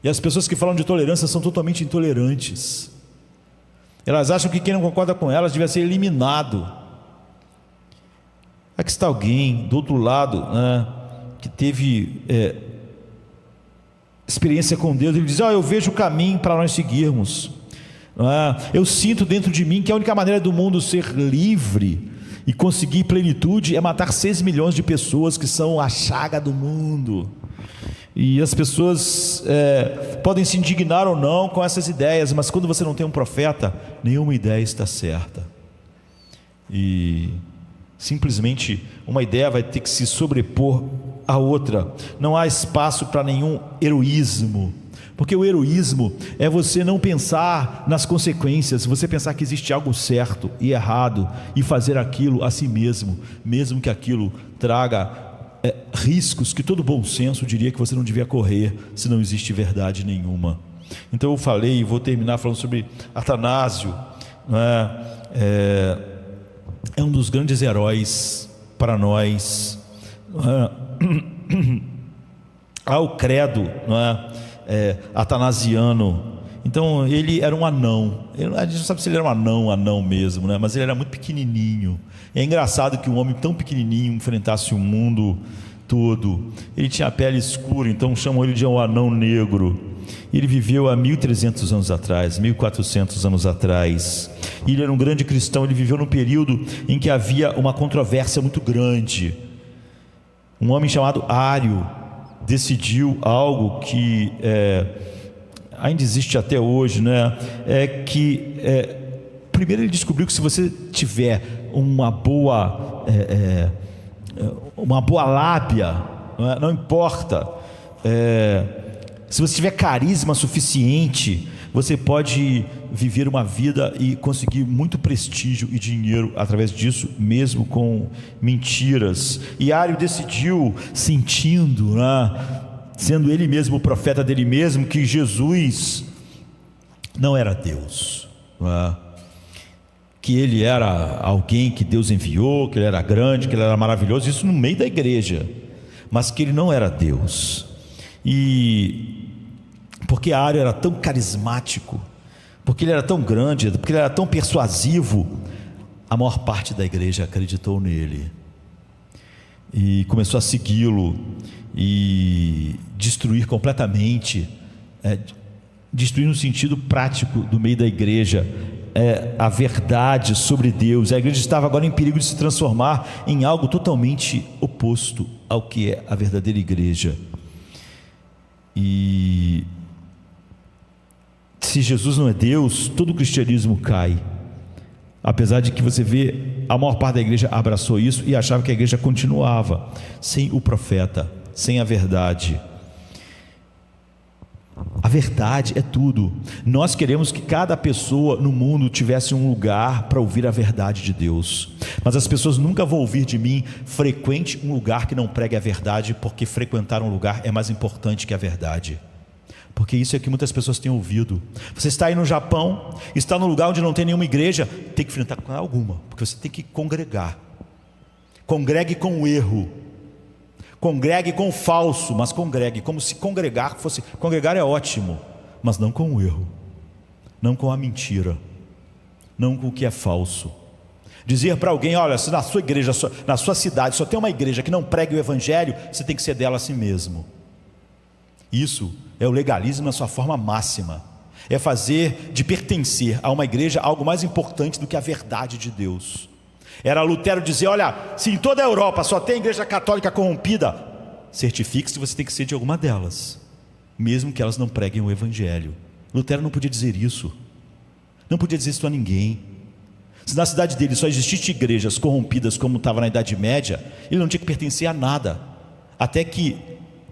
E as pessoas que falam de tolerância são totalmente intolerantes. Elas acham que quem não concorda com elas deve ser eliminado. Aqui está alguém do outro lado, que teve experiência com Deus. Ele diz: eu vejo o caminho para nós seguirmos. não é? Eu sinto dentro de mim que a única maneira do mundo ser livre e conseguir plenitude é matar 6 milhões de pessoas que são a chaga do mundo. E as pessoas podem se indignar ou não com essas ideias, mas quando você não tem um profeta, nenhuma ideia está certa. E simplesmente uma ideia vai ter que se sobrepor à outra. Não há espaço para nenhum heroísmo, porque o heroísmo é você não pensar nas consequências, você pensar que existe algo certo e errado e fazer aquilo a si mesmo, mesmo que aquilo traga riscos que todo bom senso diria que você não devia correr, se não existe verdade nenhuma. Então eu falei, e vou terminar falando sobre Atanásio, é um dos grandes heróis para nós. Há o credo atanasiano. Então ele era um anão. A gente não sabe se ele era um anão mesmo, mas ele era muito pequenininho. É engraçado que um homem tão pequenininho enfrentasse o mundo todo. Ele tinha a pele escura, então chamam ele de um anão negro. Ele viveu há 1300 anos atrás, 1400 anos atrás. Ele era um grande cristão. Ele viveu num período em que havia uma controvérsia muito grande. Um homem chamado Ário decidiu algo que ainda existe até hoje, primeiro ele descobriu que se você tiver uma boa lábia, não importa, se você tiver carisma suficiente, você pode viver uma vida e conseguir muito prestígio e dinheiro através disso, mesmo com mentiras. E Ário decidiu, sentindo, sendo ele mesmo o profeta dele mesmo, que Jesus não era Deus, que ele era alguém que Deus enviou, que ele era grande, que ele era maravilhoso, isso no meio da igreja, mas que ele não era Deus. E porque Ário era tão carismático, porque ele era tão grande, porque ele era tão persuasivo, a maior parte da igreja acreditou nele e começou a segui-lo e destruir completamente, destruir no sentido prático do meio da igreja, a verdade sobre Deus. A igreja estava agora em perigo de se transformar em algo totalmente oposto ao que é a verdadeira igreja. E se Jesus não é Deus, todo o cristianismo cai. Apesar de que você vê, a maior parte da igreja abraçou isso e achava que a igreja continuava sem o profeta, sem a verdade. A verdade é tudo. Nós queremos que cada pessoa no mundo tivesse um lugar para ouvir a verdade de Deus, mas as pessoas nunca vão ouvir de mim: frequente um lugar que não pregue a verdade, porque frequentar um lugar é mais importante que a verdade. Porque isso é que muitas pessoas têm ouvido. Você está aí no Japão, está num lugar onde não tem nenhuma igreja, tem que enfrentar com alguma, porque você tem que congregar. Congregue com o erro, congregue com o falso, mas congregue, como se congregar fosse... Congregar é ótimo, mas não com o erro, não com a mentira, não com o que é falso. Dizer para alguém: olha, se na sua igreja, na sua cidade só tem uma igreja que não pregue o evangelho, você tem que ser dela a si mesmo. Isso é o legalismo na sua forma máxima. É fazer de pertencer a uma igreja algo mais importante do que a verdade de Deus. Era Lutero dizer: olha, se em toda a Europa só tem igreja católica corrompida, certifique-se que você tem que ser de alguma delas, mesmo que elas não preguem o evangelho. Lutero não podia dizer isso, não podia dizer isso a ninguém. Se na cidade dele só existisse igrejas corrompidas como estava na Idade Média, ele não tinha que pertencer a nada, até que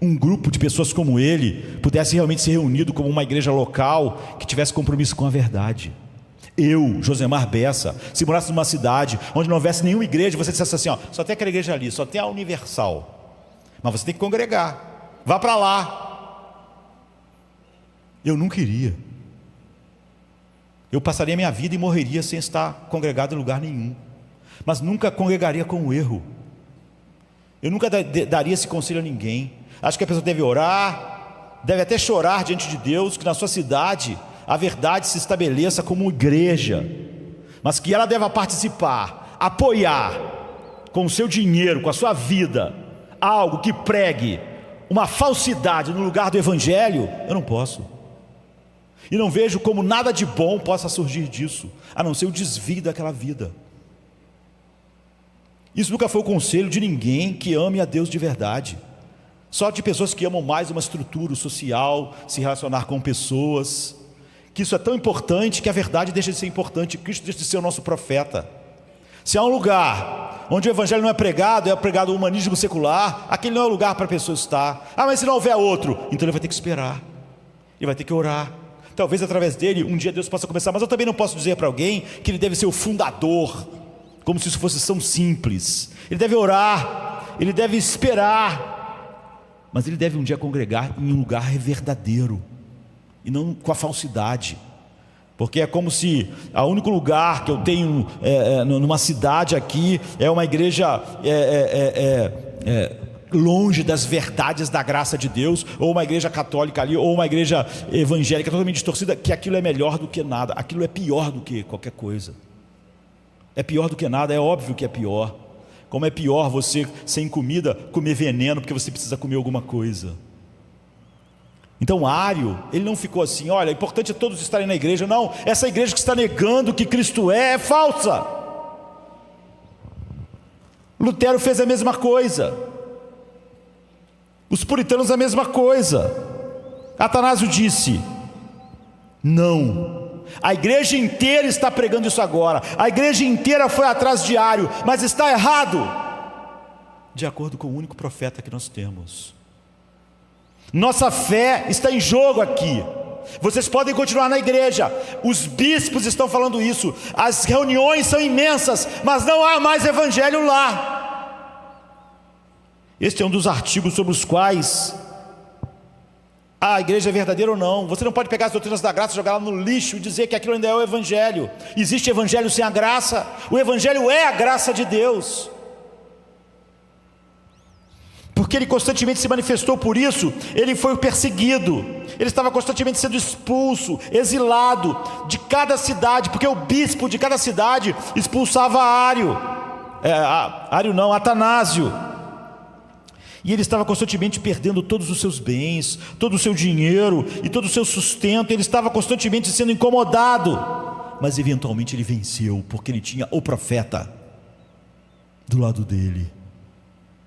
um grupo de pessoas como ele pudesse realmente ser reunido como uma igreja local que tivesse compromisso com a verdade. Eu, Josemar Bessa, se morasse numa cidade onde não houvesse nenhuma igreja, você dissesse assim: ó, só tem aquela igreja ali, só tem a Universal, mas você tem que congregar, vá para lá. Eu não queria. Eu passaria a minha vida e morreria sem estar congregado em lugar nenhum, mas nunca congregaria com o erro. Eu nunca daria esse conselho a ninguém. Acho que a pessoa deve orar, deve até chorar diante de Deus, que na sua cidade a verdade se estabeleça como igreja, mas que ela deva participar, apoiar com o seu dinheiro, com a sua vida, algo que pregue uma falsidade no lugar do evangelho. Eu não posso. E não vejo como nada de bom possa surgir disso, a não ser o desvio daquela vida. Isso nunca foi o conselho de ninguém que ame a Deus de verdade. Só de pessoas que amam mais uma estrutura social, se relacionar com pessoas, que isso é tão importante que a verdade deixa de ser importante, Cristo deixa de ser o nosso profeta. Se há um lugar onde o evangelho não é pregado o humanismo secular, aquele não é o lugar para a pessoa estar. Mas se não houver outro, então ele vai ter que esperar, ele vai ter que orar. Talvez através dele um dia Deus possa começar, mas eu também não posso dizer para alguém que ele deve ser o fundador, como se isso fosse tão simples. Ele deve orar, ele deve esperar, mas ele deve um dia congregar em um lugar verdadeiro, e não com a falsidade. Porque é como se o único lugar que eu tenho numa cidade aqui é uma igreja longe das verdades da graça de Deus, ou uma igreja católica ali, ou uma igreja evangélica totalmente distorcida, que aquilo é melhor do que nada, aquilo é pior do que qualquer coisa. É pior do que nada, é óbvio que é pior. Como é pior você, sem comida, comer veneno, porque você precisa comer alguma coisa. Então Ário, ele não ficou assim, olha, é importante todos estarem na igreja. Não, essa igreja que está negando que Cristo é falsa. Lutero fez a mesma coisa, os puritanos a mesma coisa. Atanásio disse, não, a igreja inteira está pregando isso agora, a igreja inteira foi atrás de Ário, mas está errado, de acordo com o único profeta que nós temos. Nossa fé está em jogo aqui. Vocês podem continuar na igreja, os bispos estão falando isso, as reuniões são imensas, mas não há mais evangelho lá. Este é um dos artigos sobre os quais a igreja é verdadeira ou não. Você não pode pegar as doutrinas da graça, jogar lá no lixo e dizer que aquilo ainda é o evangelho. Existe evangelho sem a graça? O evangelho é a graça de Deus. Porque ele constantemente se manifestou por isso, ele foi perseguido, ele estava constantemente sendo expulso, exilado de cada cidade, porque o bispo de cada cidade expulsava Atanásio, e ele estava constantemente perdendo todos os seus bens, todo o seu dinheiro e todo o seu sustento, ele estava constantemente sendo incomodado, mas eventualmente ele venceu, porque ele tinha o profeta do lado dele,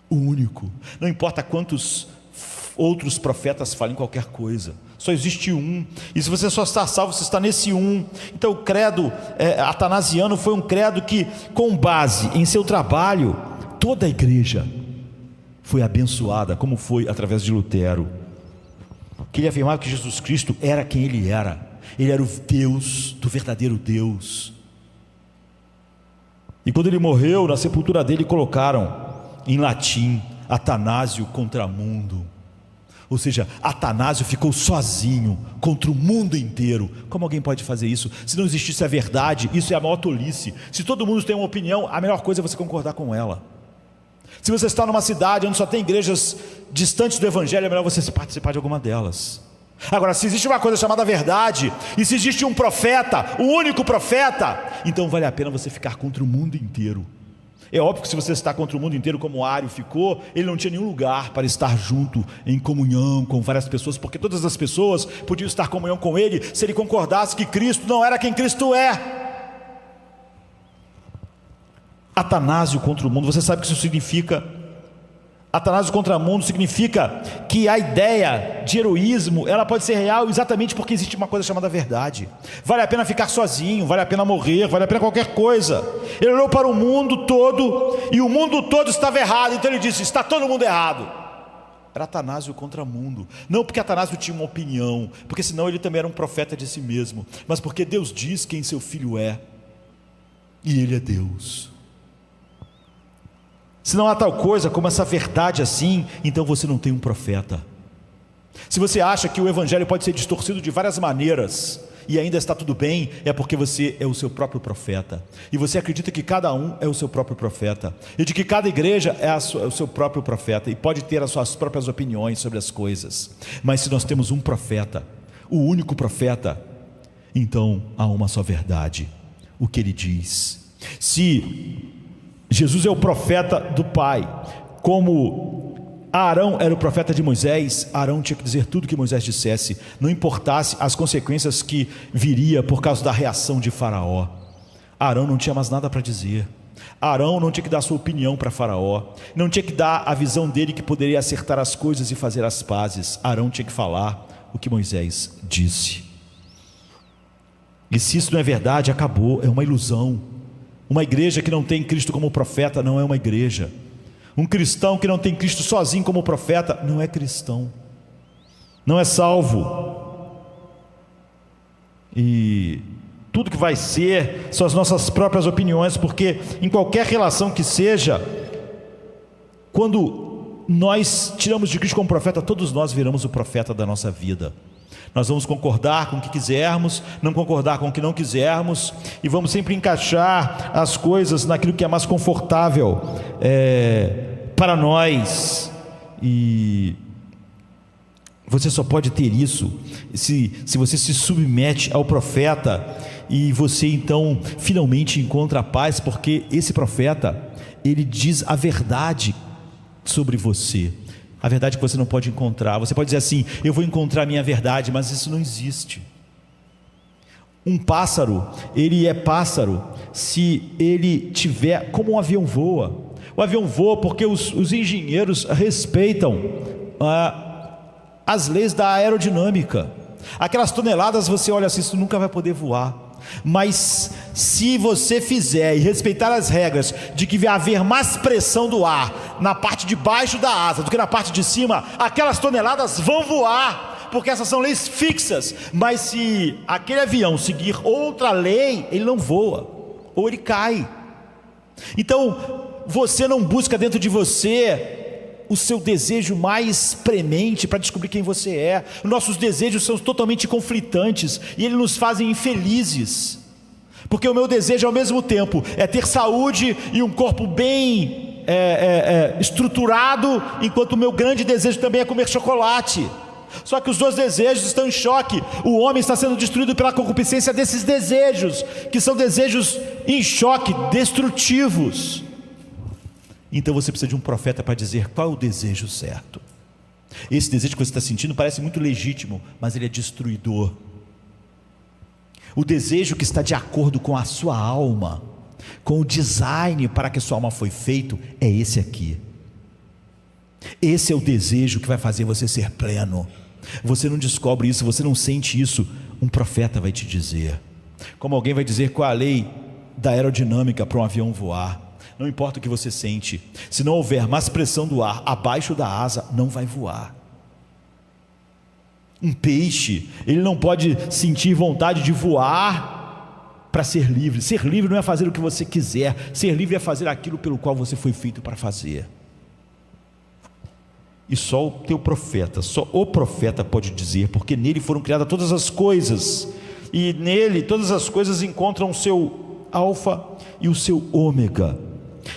o único. Não importa quantos outros profetas falem qualquer coisa, só existe um, e se você só está salvo, você está nesse um. Então o credo atanasiano foi um credo que, com base em seu trabalho, toda a igreja foi abençoada, como foi através de Lutero, que ele afirmava que Jesus Cristo era quem ele era o Deus do verdadeiro Deus. E quando ele morreu, na sepultura dele colocaram em latim, Atanásio contra mundo. Ou seja, Atanásio ficou sozinho contra o mundo inteiro. Como alguém pode fazer isso? Se não existisse a verdade, isso é a maior tolice. Se todo mundo tem uma opinião, a melhor coisa é você concordar com ela. Se você está numa cidade onde só tem igrejas distantes do evangelho, é melhor você participar de alguma delas. Agora, se existe uma coisa chamada verdade, e se existe um profeta, o único profeta, então vale a pena você ficar contra o mundo inteiro. É óbvio que se você está contra o mundo inteiro, como Ário ficou, ele não tinha nenhum lugar para estar junto em comunhão com várias pessoas, porque todas as pessoas podiam estar em comunhão com ele se ele concordasse que Cristo não era quem Cristo é. Atanásio contra o mundo, você sabe o que isso significa? Atanásio contra o mundo significa que a ideia de heroísmo, ela pode ser real exatamente porque existe uma coisa chamada verdade. Vale a pena ficar sozinho, vale a pena morrer, vale a pena qualquer coisa. Ele olhou para o mundo todo, e o mundo todo estava errado, então ele disse, está todo mundo errado. Era Atanásio contra o mundo, não porque Atanásio tinha uma opinião, porque senão ele também era um profeta de si mesmo, mas porque Deus diz quem seu filho é, e ele é Deus. Se não há tal coisa como essa verdade assim, então você não tem um profeta. Se você acha que o evangelho pode ser distorcido de várias maneiras e ainda está tudo bem, é porque você é o seu próprio profeta, e você acredita que cada um é o seu próprio profeta, e de que cada igreja é o seu próprio profeta, e pode ter as suas próprias opiniões sobre as coisas. Mas se nós temos um profeta, o único profeta, então há uma só verdade, o que ele diz. Se Jesus é o profeta do Pai, como Arão era o profeta de Moisés. Arão tinha que dizer tudo que Moisés dissesse, não importasse as consequências que viria por causa da reação de Faraó. Arão não tinha mais nada para dizer. Arão não tinha que dar sua opinião para Faraó, não tinha que dar a visão dele que poderia acertar as coisas e fazer as pazes. Arão tinha que falar o que Moisés disse. E se isso não é verdade, acabou, é uma ilusão. Uma igreja que não tem Cristo como profeta não é uma igreja. Um cristão que não tem Cristo sozinho como profeta não é cristão, não é salvo. E tudo que vai ser são as nossas próprias opiniões, porque em qualquer relação que seja, quando nós tiramos de Cristo como profeta, todos nós viramos o profeta da nossa vida. Nós vamos concordar com o que quisermos, não concordar com o que não quisermos, e vamos sempre encaixar as coisas naquilo que é mais confortável para nós. E você só pode ter isso se você se submete ao profeta, e você então finalmente encontra a paz, porque esse profeta, ele diz a verdade sobre você, a verdade que você não pode encontrar. Você pode dizer assim: eu vou encontrar a minha verdade, mas isso não existe. Um pássaro, ele é pássaro se ele tiver, como um avião voa. O avião voa porque os engenheiros respeitam as leis da aerodinâmica. Aquelas toneladas, você olha assim, isso nunca vai poder voar. Mas se você fizer e respeitar as regras de que vai haver mais pressão do ar na parte de baixo da asa do que na parte de cima, aquelas toneladas vão voar, porque essas são leis fixas. Mas se aquele avião seguir outra lei, ele não voa, ou ele cai. Então você não busca dentro de você o seu desejo mais premente para descobrir quem você é. Nossos desejos são totalmente conflitantes e eles nos fazem infelizes, porque o meu desejo ao mesmo tempo é ter saúde e um corpo bem estruturado, enquanto o meu grande desejo também é comer chocolate. Só que os dois desejos estão em choque. O homem está sendo destruído pela concupiscência desses desejos, que são desejos em choque, destrutivos. Então você precisa de um profeta para dizer qual é o desejo certo. Esse desejo que você está sentindo parece muito legítimo, mas ele é destruidor. O desejo que está de acordo com a sua alma, com o design para que sua alma foi feito, é esse aqui. Esse é o desejo que vai fazer você ser pleno. Você não descobre isso, você não sente isso, um profeta vai te dizer. Como alguém vai dizer qual é a lei da aerodinâmica para um avião voar. Não importa o que você sente, se não houver mais pressão do ar abaixo da asa, não vai voar. Um peixe, ele não pode sentir vontade de voar para ser livre. Ser livre não é fazer o que você quiser, ser livre é fazer aquilo pelo qual você foi feito para fazer. E só o teu profeta, só o profeta pode dizer, porque nele foram criadas todas as coisas, e nele todas as coisas encontram o seu alfa e o seu ômega.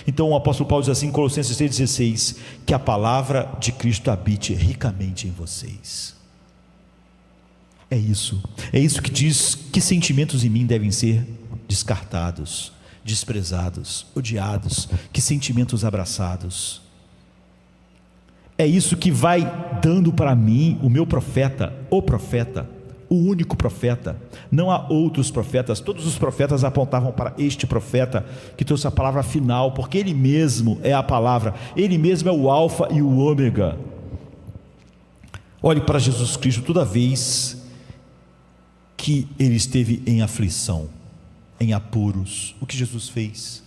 Então o apóstolo Paulo diz assim em Colossenses 3,16: que a palavra de Cristo habite ricamente em vocês. É isso que diz que sentimentos em mim devem ser descartados, desprezados, odiados, que sentimentos abraçados. É isso que vai dando para mim o meu profeta, o único profeta. Não há outros profetas. Todos os profetas apontavam para este profeta que trouxe a palavra final, porque ele mesmo é a palavra, ele mesmo é o alfa e o ômega. Olhe para Jesus Cristo. Toda vez que ele esteve em aflição, em apuros, o que Jesus fez?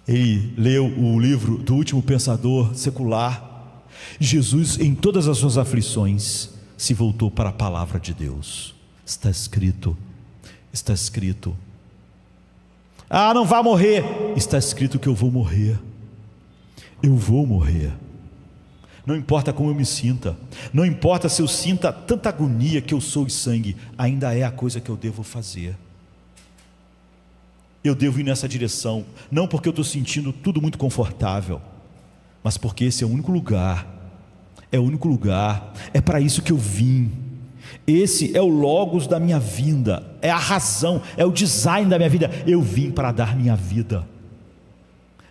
Ele leu o livro do último pensador secular. Jesus, em todas as suas aflições, se voltou para a palavra de Deus. Está escrito, está escrito. Ah, não vai morrer. Está escrito que eu vou morrer. Eu vou morrer. Não importa como eu me sinta, não importa se eu sinta tanta agonia que eu sou sangue, ainda é a coisa que eu devo fazer. Eu devo ir nessa direção, não porque eu estou sentindo tudo muito confortável, mas porque esse é o único lugar, é para isso que eu vim. Esse é o logos da minha vinda, é a razão, é o design da minha vida. Eu vim para dar minha vida.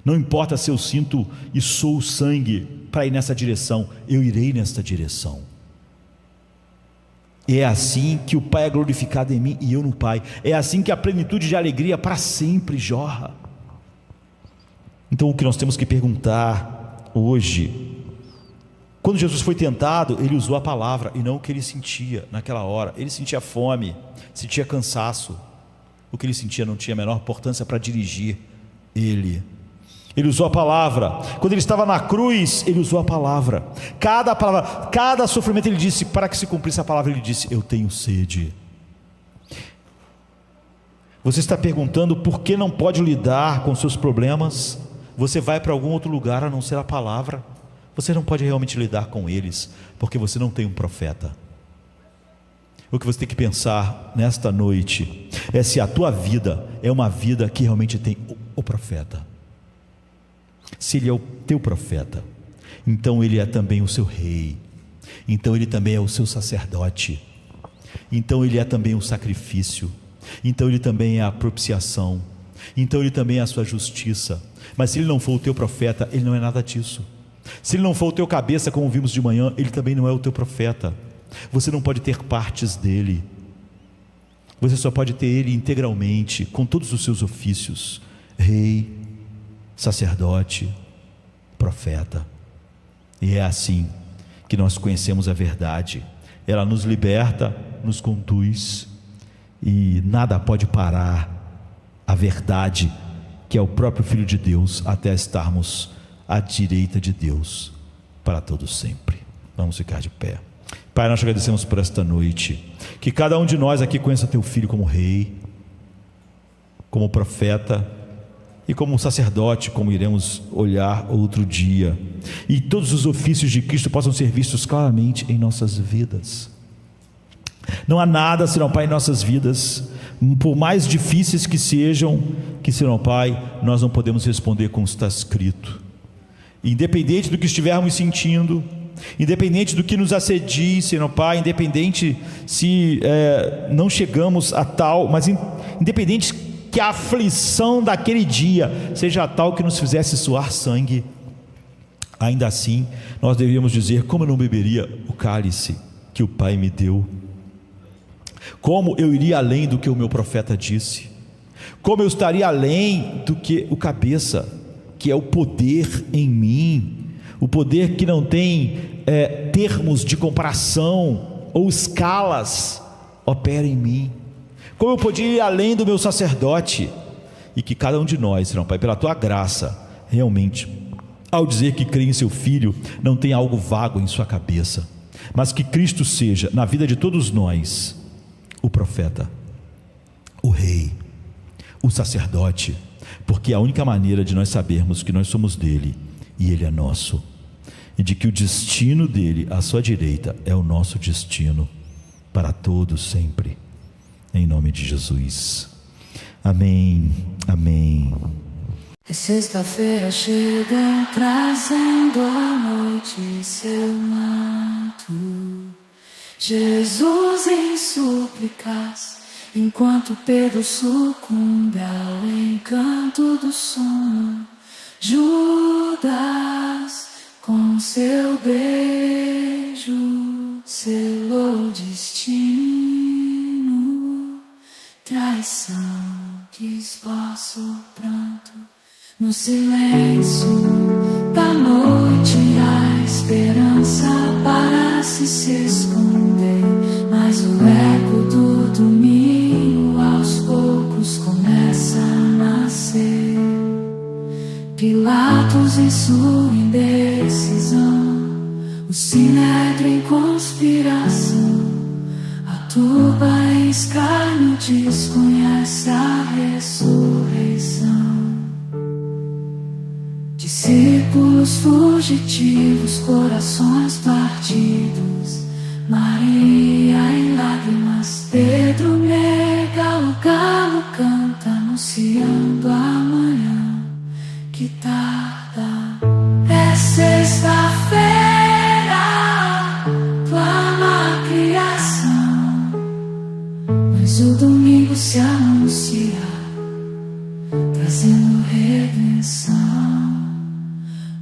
Não importa se eu sinto e sou o sangue para ir nessa direção, eu irei nesta direção. E é assim que o Pai é glorificado em mim e eu no Pai. É assim que a plenitude de alegria para sempre jorra. Então o que nós temos que perguntar hoje, quando Jesus foi tentado, ele usou a palavra e não o que ele sentia naquela hora. Ele sentia fome, sentia cansaço. O que ele sentia não tinha a menor importância para dirigir ele. Ele usou a palavra. Quando ele estava na cruz, ele usou a palavra. Cada sofrimento ele disse, para que se cumprisse a palavra, ele disse: eu tenho sede. Você está perguntando por que não pode lidar com seus problemas? Você vai para algum outro lugar a não ser a palavra. Você não pode realmente lidar com eles, porque você não tem um profeta. O que você tem que pensar nesta noite é se a tua vida é uma vida que realmente tem o profeta. Se ele é o teu profeta, então ele é também o seu rei, então ele também é o seu sacerdote, então ele é também o sacrifício, então ele também é a propiciação, então ele também é a sua justiça. Mas se ele não for o teu profeta, ele não é nada disso. Se ele não for o teu cabeça, como vimos de manhã, ele também não é o teu profeta. Você não pode ter partes dele, você só pode ter ele integralmente, com todos os seus ofícios: rei, sacerdote, profeta. E é assim que nós conhecemos a verdade. Ela nos liberta, nos conduz, e nada pode parar a verdade, que é o próprio Filho de Deus, até estarmos à direita de Deus para todo sempre. Vamos ficar de pé. Pai, nós te agradecemos por esta noite, que cada um de nós aqui conheça teu Filho como rei, como profeta e como sacerdote, como iremos olhar outro dia, e todos os ofícios de Cristo possam ser vistos claramente em nossas vidas. Não há nada, Senhor Pai, em nossas vidas, por mais difíceis que sejam, que, Senhor Pai, nós não podemos responder como está escrito. Independente do que estivermos sentindo, independente do que nos assedie, Senhor Pai, independente se não chegamos a tal, mas independente que a aflição daquele dia seja tal que nos fizesse suar sangue, ainda assim nós deveríamos dizer: como eu não beberia o cálice que o Pai me deu? Como eu iria além do que o meu profeta disse? Como eu estaria além do que o cabeça, que é o poder em mim, o poder que não tem termos de comparação ou escalas, opera em mim? Como eu podia ir além do meu sacerdote? E que cada um de nós, Senhor Pai, pela tua graça, realmente, ao dizer que crê em seu Filho, não tem algo vago em sua cabeça, mas que Cristo seja, na vida de todos nós, o profeta, o rei, o sacerdote, porque é a única maneira de nós sabermos que nós somos dele e ele é nosso, e de que o destino dele à sua direita é o nosso destino para todos sempre, em nome de Jesus. Amém, amém. É sexta-feira chega trazendo a noite em seu manto, Jesus em súplicas, enquanto Pedro sucumbe ao encanto do sono. Judas, com seu beijo, selou o destino. Traição que esboça o pranto no silêncio da noite, a esperança parece se esconder, mas o eco do domingo aos poucos começa a nascer. Pilatos em sua indecisão, o sinédrio em conspiração, a turba em escárnio desconhece a ressurreição. Discípulos fugitivos, corações partidos, Maria em lágrimas, Pedro nega, o galo canta anunciando amanhã que tarda. É sexta-feira, clama a criação, mas o domingo se anuncia, trazendo redenção.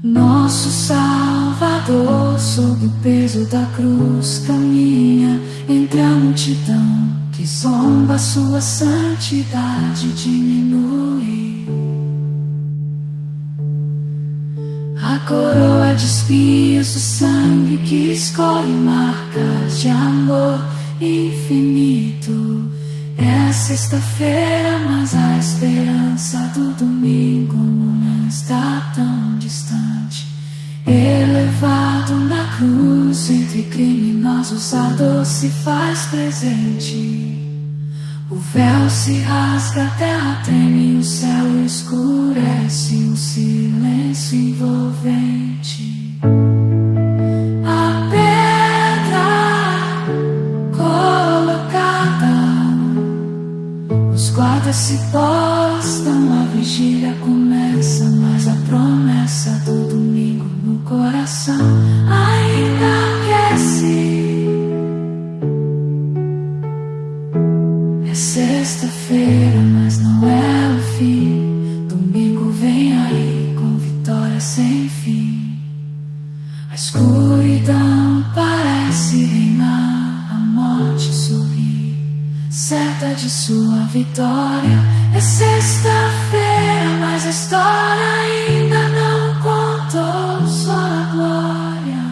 Nosso Salvador, sob o peso da cruz, caminha entre a multidão que zomba, sua santidade diminui. A coroa de espinhos, o sangue que escorre marcas de amor infinito. É sexta-feira, mas a esperança do domingo não está tão distante. Elevado na cruz, entre criminosos a dor se faz presente. O véu se rasga, a terra treme, o céu escurece, um silêncio envolvente. A pedra colocada, os guardas se postam, a vigília começa, mas a promessa do domingo no coração ainda aquece. É sexta-feira, mas não é o fim. Domingo vem aí com vitória sem fim. A escuridão parece reinar, a morte sorri, certa de sua vitória. É sexta-feira, mas a história ainda não contou, só a glória.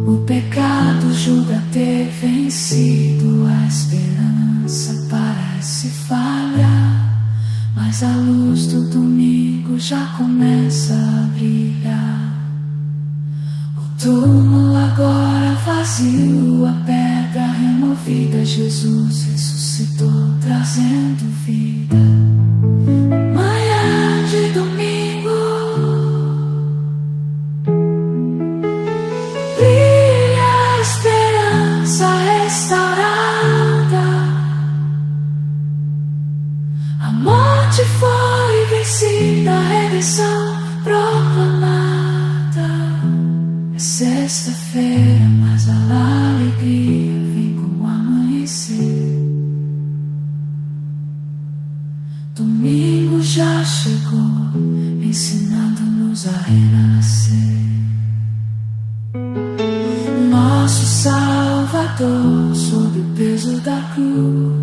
O pecado julga ter vencido, a esperança parece falhar, mas a luz do domingo já começa a brilhar. O túmulo agora vazio, a pedra removida, Jesus ressuscitou, trazendo vida. Manhã de domingo, brilha a esperança restaurada. A morte foi vencida, a redenção proclamada. É sexta-feira, mas a alegria vem com o amanhecer. Domingo já chegou, ensinando-nos a renascer. Nosso Salvador, sob o peso da cruz,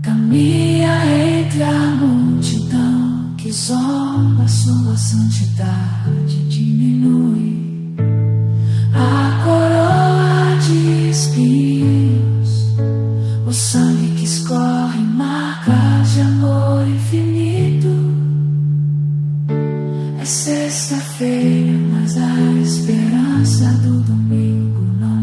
caminha entre a multidão que zomba, sua santidade diminui. A coroa de espinhos, o sangue que escorre marcas de amor infinito. É sexta-feira, mas a esperança do domingo